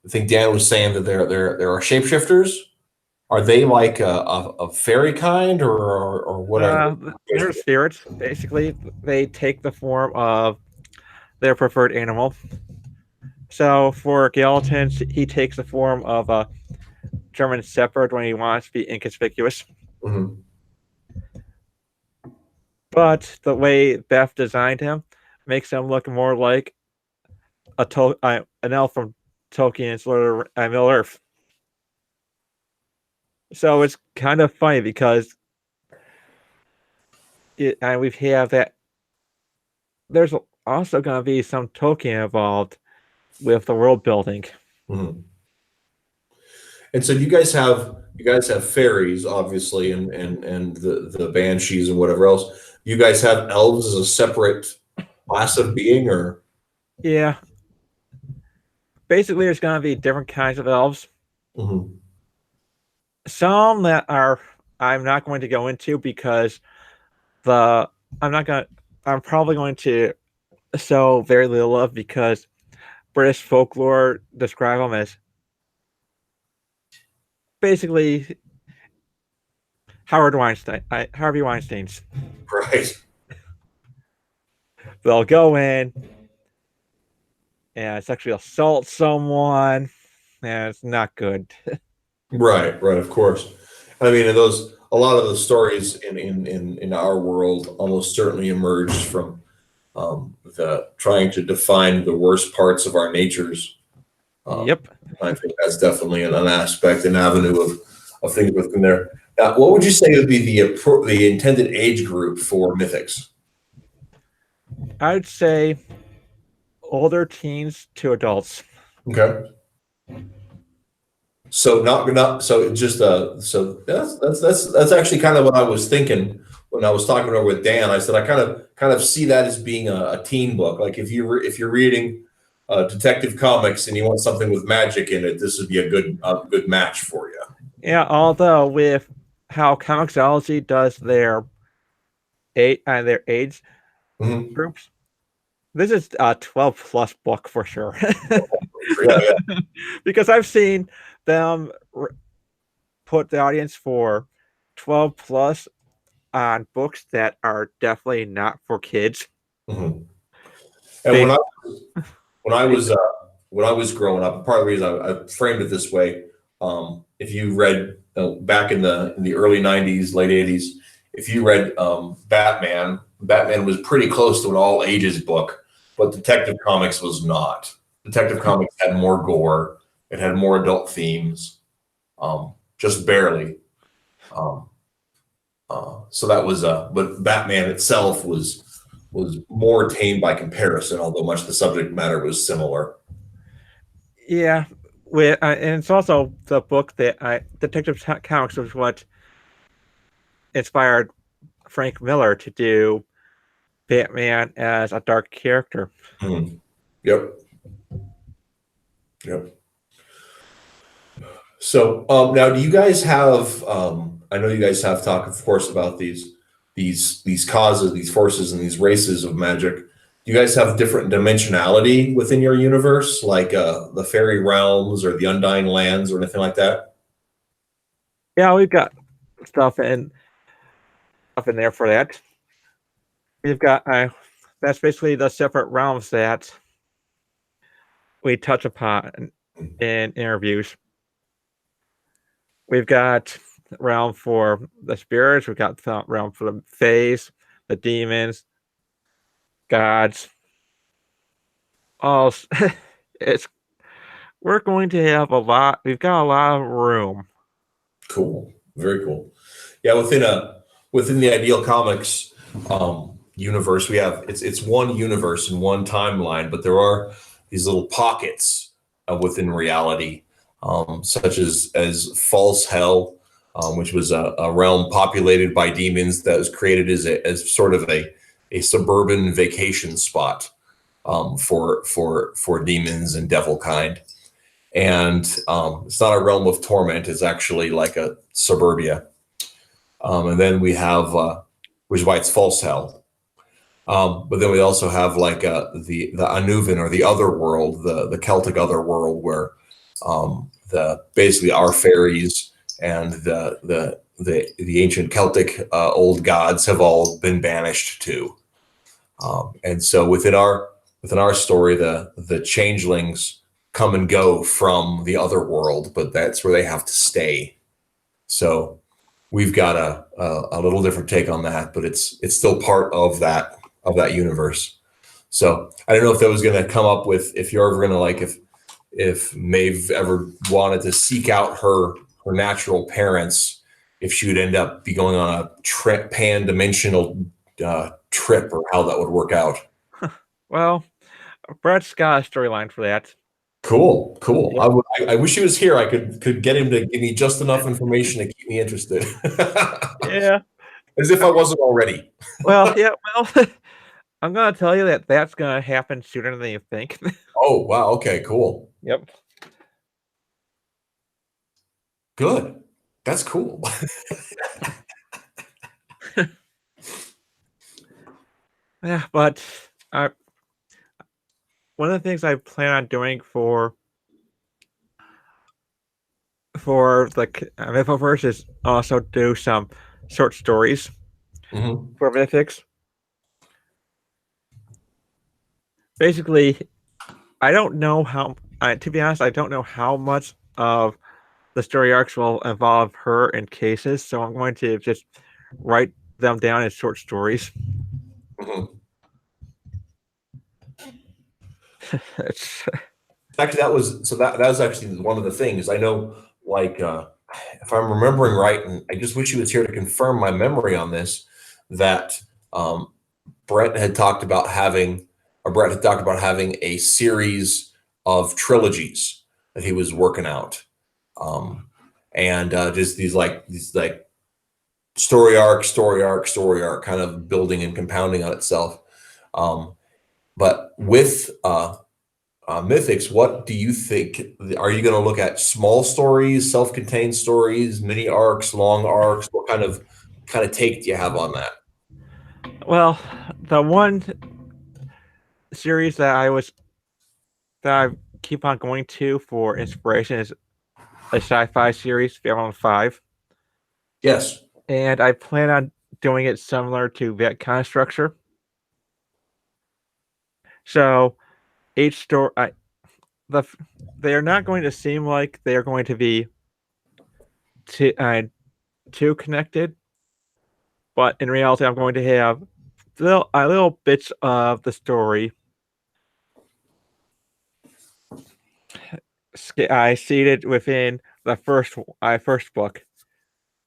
think Dan was saying that there are shapeshifters. Are they like a fairy kind, or what? They're spirits. Basically, they take the form of their preferred animal. So for Gallatin, he takes the form of a German Shepherd when he wants to be inconspicuous. Mm-hmm. But the way Beth designed him makes him look more like an elf from Tolkien's Lord of Middle-earth. So it's kind of funny because we have that. There's also going to be some Tolkien involved with the world building. Mm-hmm. And so you guys have fairies, obviously, and the banshees and whatever else. You guys have elves as a separate class of being, or? Yeah. Basically, there's going to be different kinds of elves. Mm-hmm. Some that I'm not going to go into because I'm probably going to show very little of, because British folklore describe them as basically Harvey Weinsteins. Right. They'll go in and sexually assault someone, and it's not good. Right, of course. I mean, a lot of the stories in our world almost certainly emerged from the trying to define the worst parts of our natures. Yep. I think that's definitely an aspect, an avenue of things within there. What would you say would be the intended age group for Mythics? I'd say older teens to adults. Okay. So not so just so that's actually kind of what I was thinking when I was talking over with Dan. I said I kind of see that as being a teen book. Like if you're reading detective comics and you want something with magic in it, this would be a good match for you. Yeah, although with how Comixology does their age Mhm. groups, this is a 12+ book for sure. Yeah. Because I've seen them put the audience for 12+ on books that are definitely not for kids. Mhm. And when I was growing up, part of the reason I framed it this way, if you read back in the early '90s, late '80s, if you read Batman was pretty close to an all ages book, but Detective Comics was not. Detective Comics had more gore, it had more adult themes, just barely. So that was but Batman itself was more tame by comparison, although much of the subject matter was similar. Yeah, and it's also the book that Detective Comics was what inspired Frank Miller to do Batman as a dark character. Mhm. Yep. Yep. So now, do you guys have? I know you guys have talked, of course, about these causes, these forces, and these races of magic. Do you guys have different dimensionality within your universe, like the fairy realms or the undying lands or anything like that? Yeah, we've got stuff in there for that. We've got that's basically the separate realms that we touch upon in interviews. We've got realm for the spirits. We've got the realm for the fays, the demons, gods. All it's we're going to have a lot. We've got a lot of room. Cool. Very cool. Yeah, within the Ideal Comics universe, we have it's one universe and one timeline, but there are these little pockets within reality, such as False Hell, which was a realm populated by demons that was created as sort of a suburban vacation spot for demons and devil kind. And it's not a realm of torment; it's actually like a suburbia. And then we have, which is why it's False Hell. But then we also have like the Anuvan, or the other world, the Celtic other world, where the basically our fairies and the ancient Celtic old gods have all been banished to. And so within our story, the changelings come and go from the other world, but that's where they have to stay. So we've got a little different take on that, but it's still part of that universe. So I don't know if that was going to come up with, if you're ever going to, like, if Maeve ever wanted to seek out her natural parents, if she would end up be going on a pan-dimensional trip, or how that would work out. Well, Brett's got a storyline for that. Cool. Yep. I wish he was here. I could get him to give me just enough information to keep me interested. Yeah. As if I wasn't already. Well, yeah. Well, I'm gonna tell you that that's gonna happen sooner than you think. Oh, wow. Okay, cool. Yep. Good. That's cool. Yeah, but one of the things I plan on doing for the Mythoverse is also do some short stories for Mythics. Basically, I don't know how. To be honest, I don't know how much of the story arcs will involve her in cases, so I'm going to just write them down as short stories. Actually, that was actually one of the things I know. Like if I'm remembering right, and I just wish he was here to confirm my memory on this, that Brett had talked about having a series of trilogies that he was working out, and just these story arc, kind of building and compounding on itself. But with Mythics, what do you think? Are you going to look at small stories, self-contained stories, mini arcs, long arcs? What kind of take do you have on that? Well, the one series that I keep on going to for inspiration is a sci-fi series, Babylon 5. Yes. And I plan on doing it similar to that kind of structure. So each story, they are not going to seem like they are going to be too connected, but in reality, I'm going to have little bits of the story I seeded within the first book.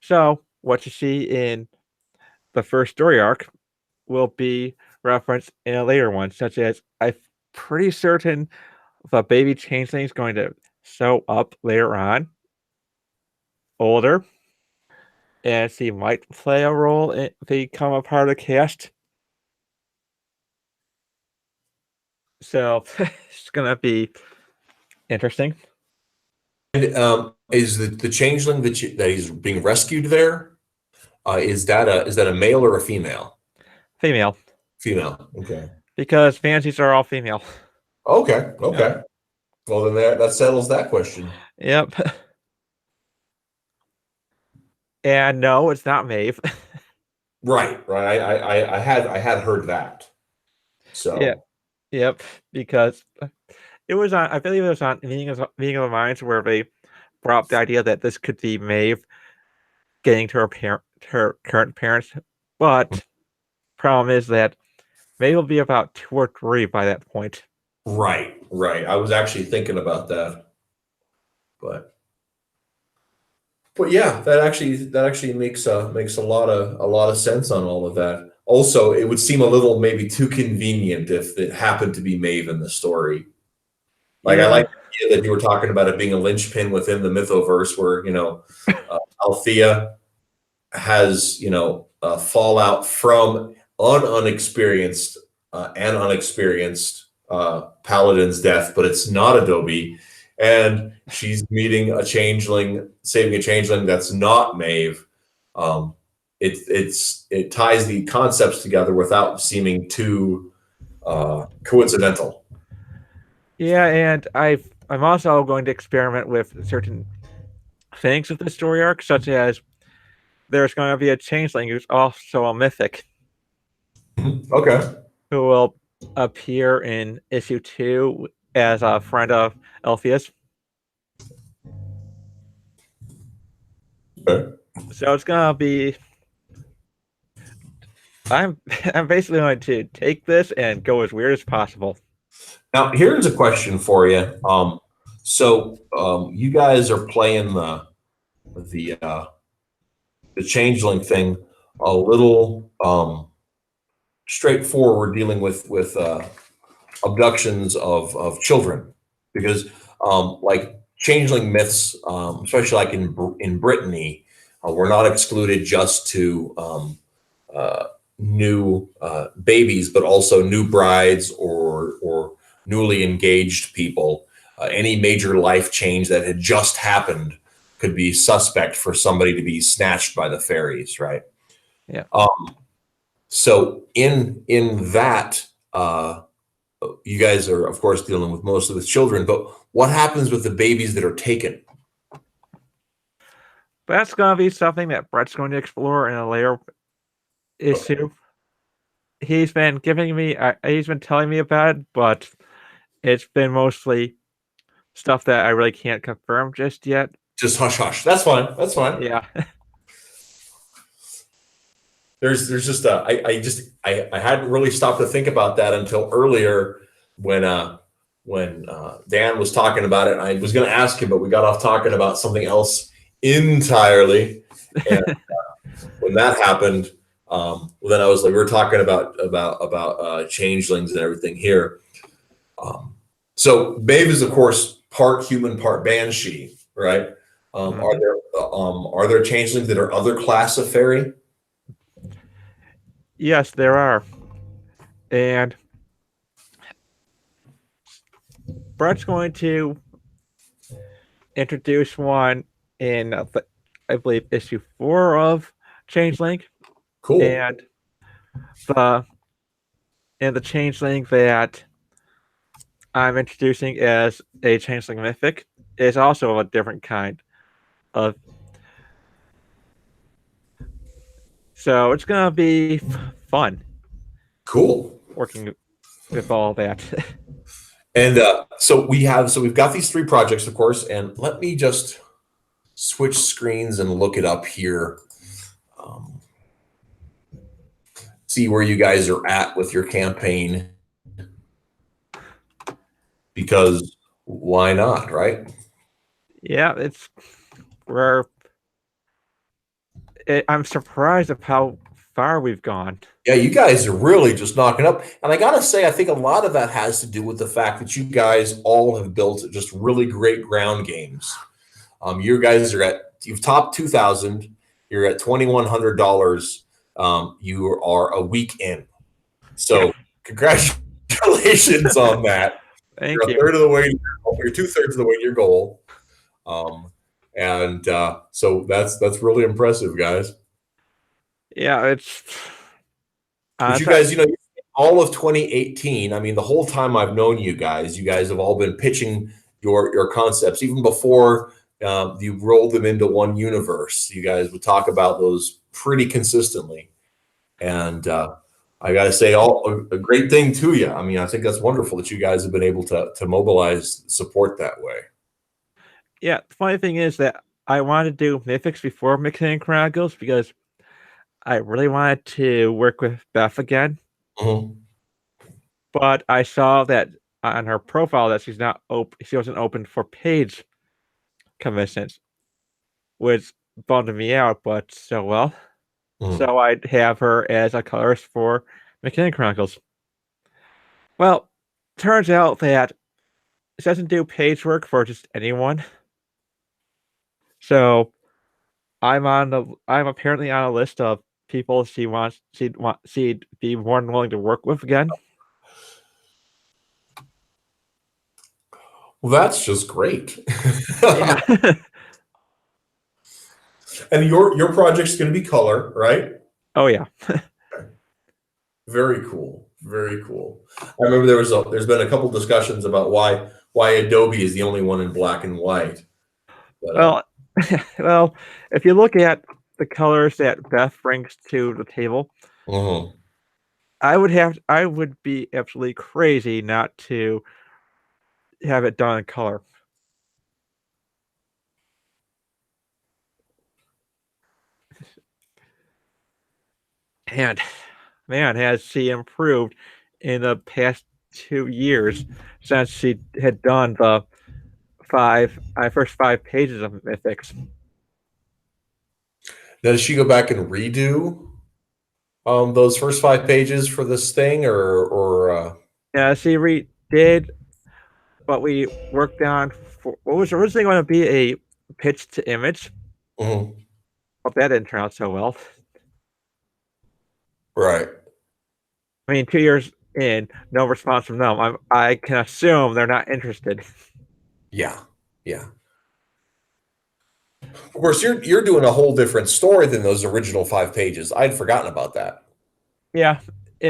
So what you see in the first story arc will be referenced in a later one, such as I'm pretty certain the baby changeling is going to show up later on, older, and he might play a role and become a part of the cast. So it's gonna be interesting. And is the changeling that he's being rescued there? Is that a male or a female? Female. Female. Okay. Because fantasies are all female. Okay. Yeah. Well, then that settles that question. Yep. And no, it's not Maeve. Right. I had heard that. So Yeah. Yep. Because it was on, I believe it was on Meeting of the Minds, where they brought up the idea that this could be Maeve getting to her current parents. But problem is that Maeve will be about 2 or 3 by that point. Right. I was actually thinking about that, but yeah, that actually makes a lot of sense on all of that. Also, it would seem a little maybe too convenient if it happened to be Maeve in the story. Like, Yeah. I like the idea that you were talking about it being a linchpin within the Mythoverse, where Althea has fallout from unexperienced paladin's death, but it's not Adobe, and she's meeting a changeling, saving a changeling that's not Maeve. It ties the concepts together without seeming too coincidental. Yeah, and I'm also going to experiment with certain things with the story arc, such as there's going to be a changeling who's also a mythic, Okay. who will appear in issue 2 as a friend of Althea's. Okay. So it's gonna be. I'm basically going to take this and go as weird as possible. Now, here's a question for you. So you guys are playing the changeling thing a little straightforward, dealing with abductions of children, because like changeling myths, especially like in Brittany, were not excluded just to new babies, but also new brides or newly engaged people. Any major life change that had just happened could be suspect for somebody to be snatched by the fairies, right? Yeah. So in that, you guys are of course dealing with most of the children, but what happens with the babies that are taken? That's gonna be something that Brett's going to explore in a later issue. He's been telling me about it, but it's been mostly stuff that I really can't confirm just yet. Just hush hush. That's fine. That's fine. Yeah. There's just I hadn't really stopped to think about that until earlier when Dan was talking about it. I was going to ask him, but we got off talking about something else entirely. And when that happened, then I was like, we were talking about changelings and everything here. So Maeve is of course part human, part banshee, right? Are there changelings that are other class of fairy? Yes, there are. And Brett's going to introduce one in, I believe, issue 4 of Changeling. Cool. And the Changeling that I'm introducing as a Changeling Mythic is also a different kind of. So it's gonna be fun. Cool. Working with all that. And so we've got these 3 projects, of course, and let me just switch screens and look it up here. See where you guys are at with your campaign, because why not, right? Yeah, I'm surprised of how far we've gone. Yeah, you guys are really just knocking up. And I gotta say, I think a lot of that has to do with the fact that you guys all have built just really great ground games. You guys you've topped 2,000. You're at $2,100. You are a week in. So congratulations on that. Thank You're you. a third of the way. You're 2/3 of the way to your goal. So that's really impressive, guys. Yeah, it's. But you guys, all of 2018, I mean, the whole time I've known you guys have all been pitching your concepts. Even before you rolled them into one universe, you guys would talk about those pretty consistently. And I got to say, a great thing to you. I mean, I think that's wonderful that you guys have been able to mobilize support that way. Yeah, the funny thing is that I wanted to do Mythics before Mixing Chronicles because I really wanted to work with Beth again. Mm-hmm. But I saw that on her profile that she wasn't open for page commissions, which bummed me out, but so well. Mm-hmm. So I'd have her as a colorist for Mechanic Chronicles. Well, turns out that it doesn't do page work for just anyone. So I'm apparently on a list of people she'd be more than willing to work with again. Well, that's just great. Yeah. And your project's going to be color, right? Oh yeah. Very cool. Very cool. I remember there's been a couple discussions about why Adobe is the only one in black and white. But, well, if you look at the colors that Beth brings to the table, I would be absolutely crazy not to have it done in color. And man, has she improved in the past 2 years since she had done the first 5 pages of Mythics. now, does she go back and redo those first 5 pages for this thing, or Yeah, she redid what we worked on for what was originally going to be a pitch to image. Mhm. But that didn't turn out so well. Right. I mean, 2 years in, no response from them. I can assume they're not interested. Yeah. Of course, you're doing a whole different story than those original 5 pages. I'd forgotten about that. Yeah.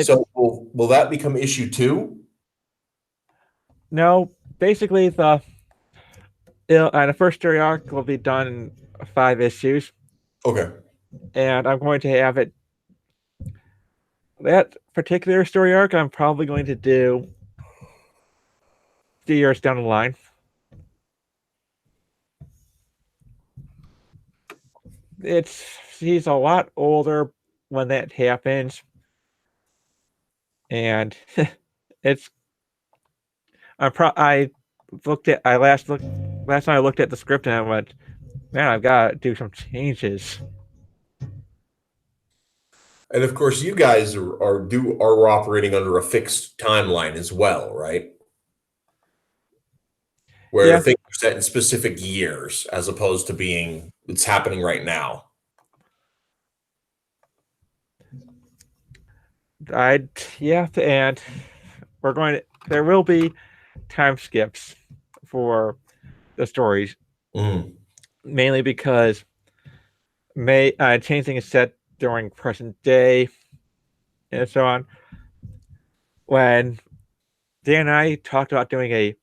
So will that become issue 2? No, basically the first story arc will be done in 5 issues. Okay. And I'm going to have it. That particular story arc, I'm probably going to do 2 years down the line. He's a lot older when that happens, and it's. Last time I looked at the script and I went, man, I've got to do some changes. And of course, you guys are operating under a fixed timeline as well, right? Where Yeah. things are set in specific years, as opposed to being it's happening right now. Yeah, and there will be time skips for the stories, mainly because changing is set during present day and so on. When Dan and I talked about doing a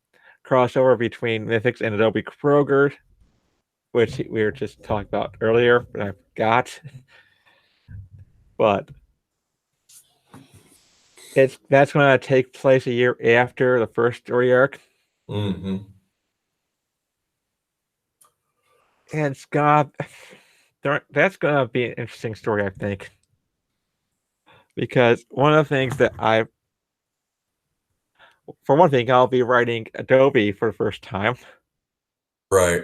crossover between Mythics and Adobe Kroger, which we were just talking about earlier, but I forgot. But that's going to take place a year after the first story arc. Mm-hmm. And that's gonna be an interesting story, I think, because one of the things that for one thing, I'll be writing Adobe for the first time, Right.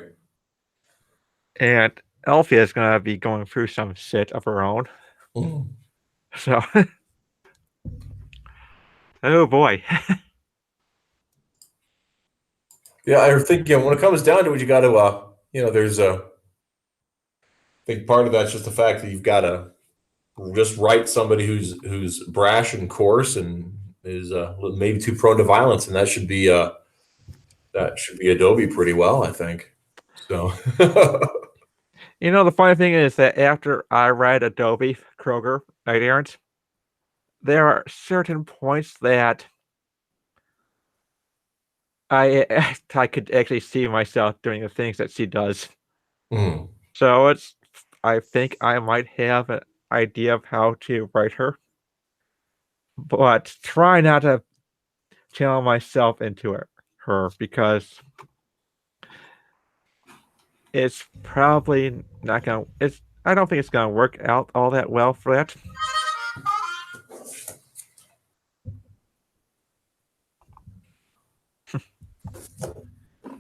and Elfia is gonna be going through some shit of her own. So, oh boy. Yeah, I think when it comes down to it, you got to there's a big part of that's just the fact that you've got to just write somebody who's brash and coarse and is maybe too prone to violence, and that should be Adobe pretty well, I think. So, The funny thing is that after I read Adobe Kroger Knight Errant, there are certain points that I could actually see myself doing the things that she does. So I think I might have an idea of how to write her, but try not to channel myself into her because it's probably not gonna. I don't think it's gonna work out all that well for that.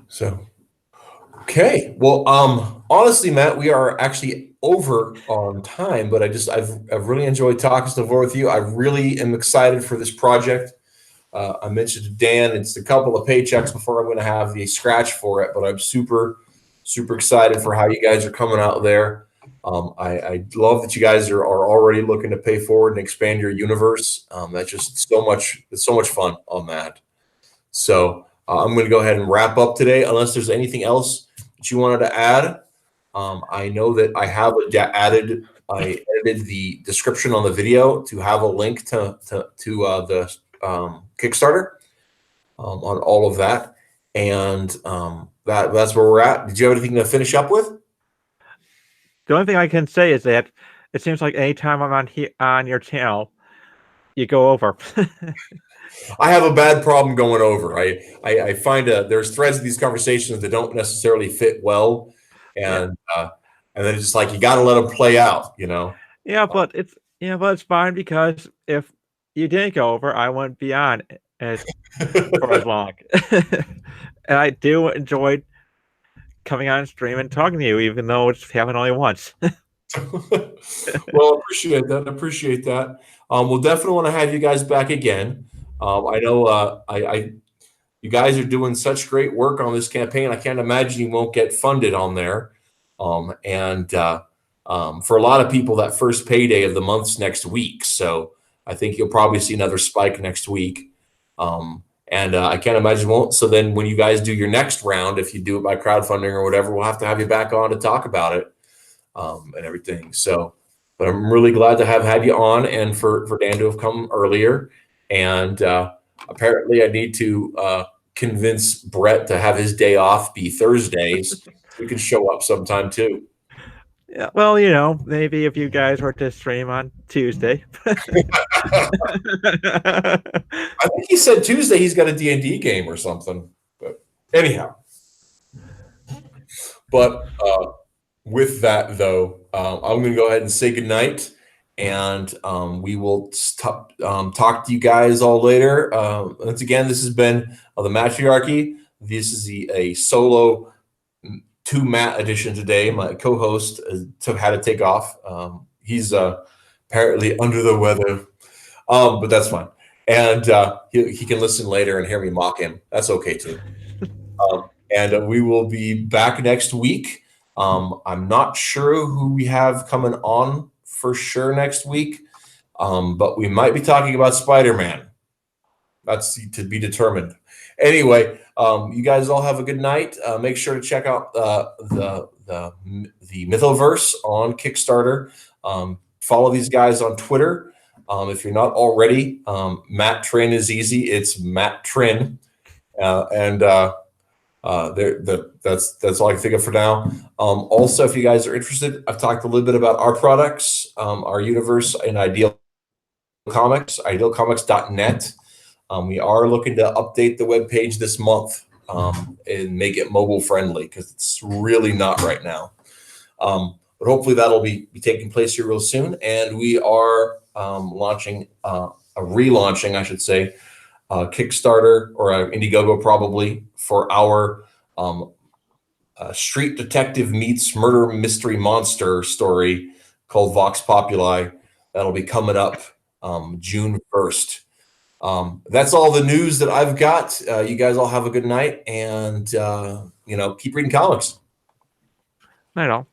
So, okay. Well, honestly, Matt, we are actually over on time, but I've really enjoyed talking stuff over with you. I really am excited for this project. I mentioned to Dan, it's a couple of paychecks before I'm going to have the scratch for it, but I'm super, super excited for how you guys are coming out there. I love that you guys are already looking to pay forward and expand your universe. That's just it's so much fun on that. So I'm going to go ahead and wrap up today, unless there's anything else that you wanted to add. I know that I have I edited the description on the video to have a link to the Kickstarter on all of that, and that's where we're at. Did you have anything to finish up with? The only thing I can say is that it seems like anytime I'm on your channel, you go over. I have a bad problem going over. I find there's threads of these conversations that don't necessarily fit well, and then it's just like you got to let them play out, Yeah, but it's fine because if you didn't go over, I wouldn't be on for as long. And I do enjoy coming on stream and talking to you, even though it's happened only once. Well, appreciate that. We'll definitely want to have you guys back again. I know you guys are doing such great work on this campaign. I can't imagine you won't get funded on there. And for a lot of people, that first payday of the month's next week. So I think you'll probably see another spike next week. And I can't imagine won't. So then when you guys do your next round, if you do it by crowdfunding or whatever, we'll have to have you back on to talk about it and everything. So, but I'm really glad to have had you on and for Dan to have come earlier. And apparently I need to convince Brett to have his day off be Thursdays. We can show up sometime too. Yeah, well, maybe if you guys were to stream on Tuesday. I think he said Tuesday he's got a D&D game or something. But anyhow. But with that, though, I'm going to go ahead and say goodnight. And we will talk to you guys all later. Once again, this has been the Mattriarchy. This is a solo two Matt edition today. My co-host had to take off. He's apparently under the weather, but that's fine. And he can listen later and hear me mock him. That's okay too. And we will be back next week. I'm not sure who we have coming on for sure next week, but we might be talking about Spider-Man. That's to be determined. Anyway, you guys all have a good night. Make sure to check out the Mythoverse on Kickstarter. Follow these guys on Twitter. If you're not already, Matt Trinh is easy. It's Matt Trinh, and that's all I can think of for now. Also, if you guys are interested, I've talked a little bit about our products, our universe in Ideal Comics, idealcomics.net. We are looking to update the webpage this month and make it mobile friendly because it's really not right now. But hopefully that'll be taking place here real soon. And we are relaunching, I should say, Kickstarter or Indiegogo probably for our Street Detective meets Murder Mystery Monster story called Vox Populi. That'll be coming up June 1st. That's all the news that I've got. You guys all have a good night and, keep reading comics. Night all.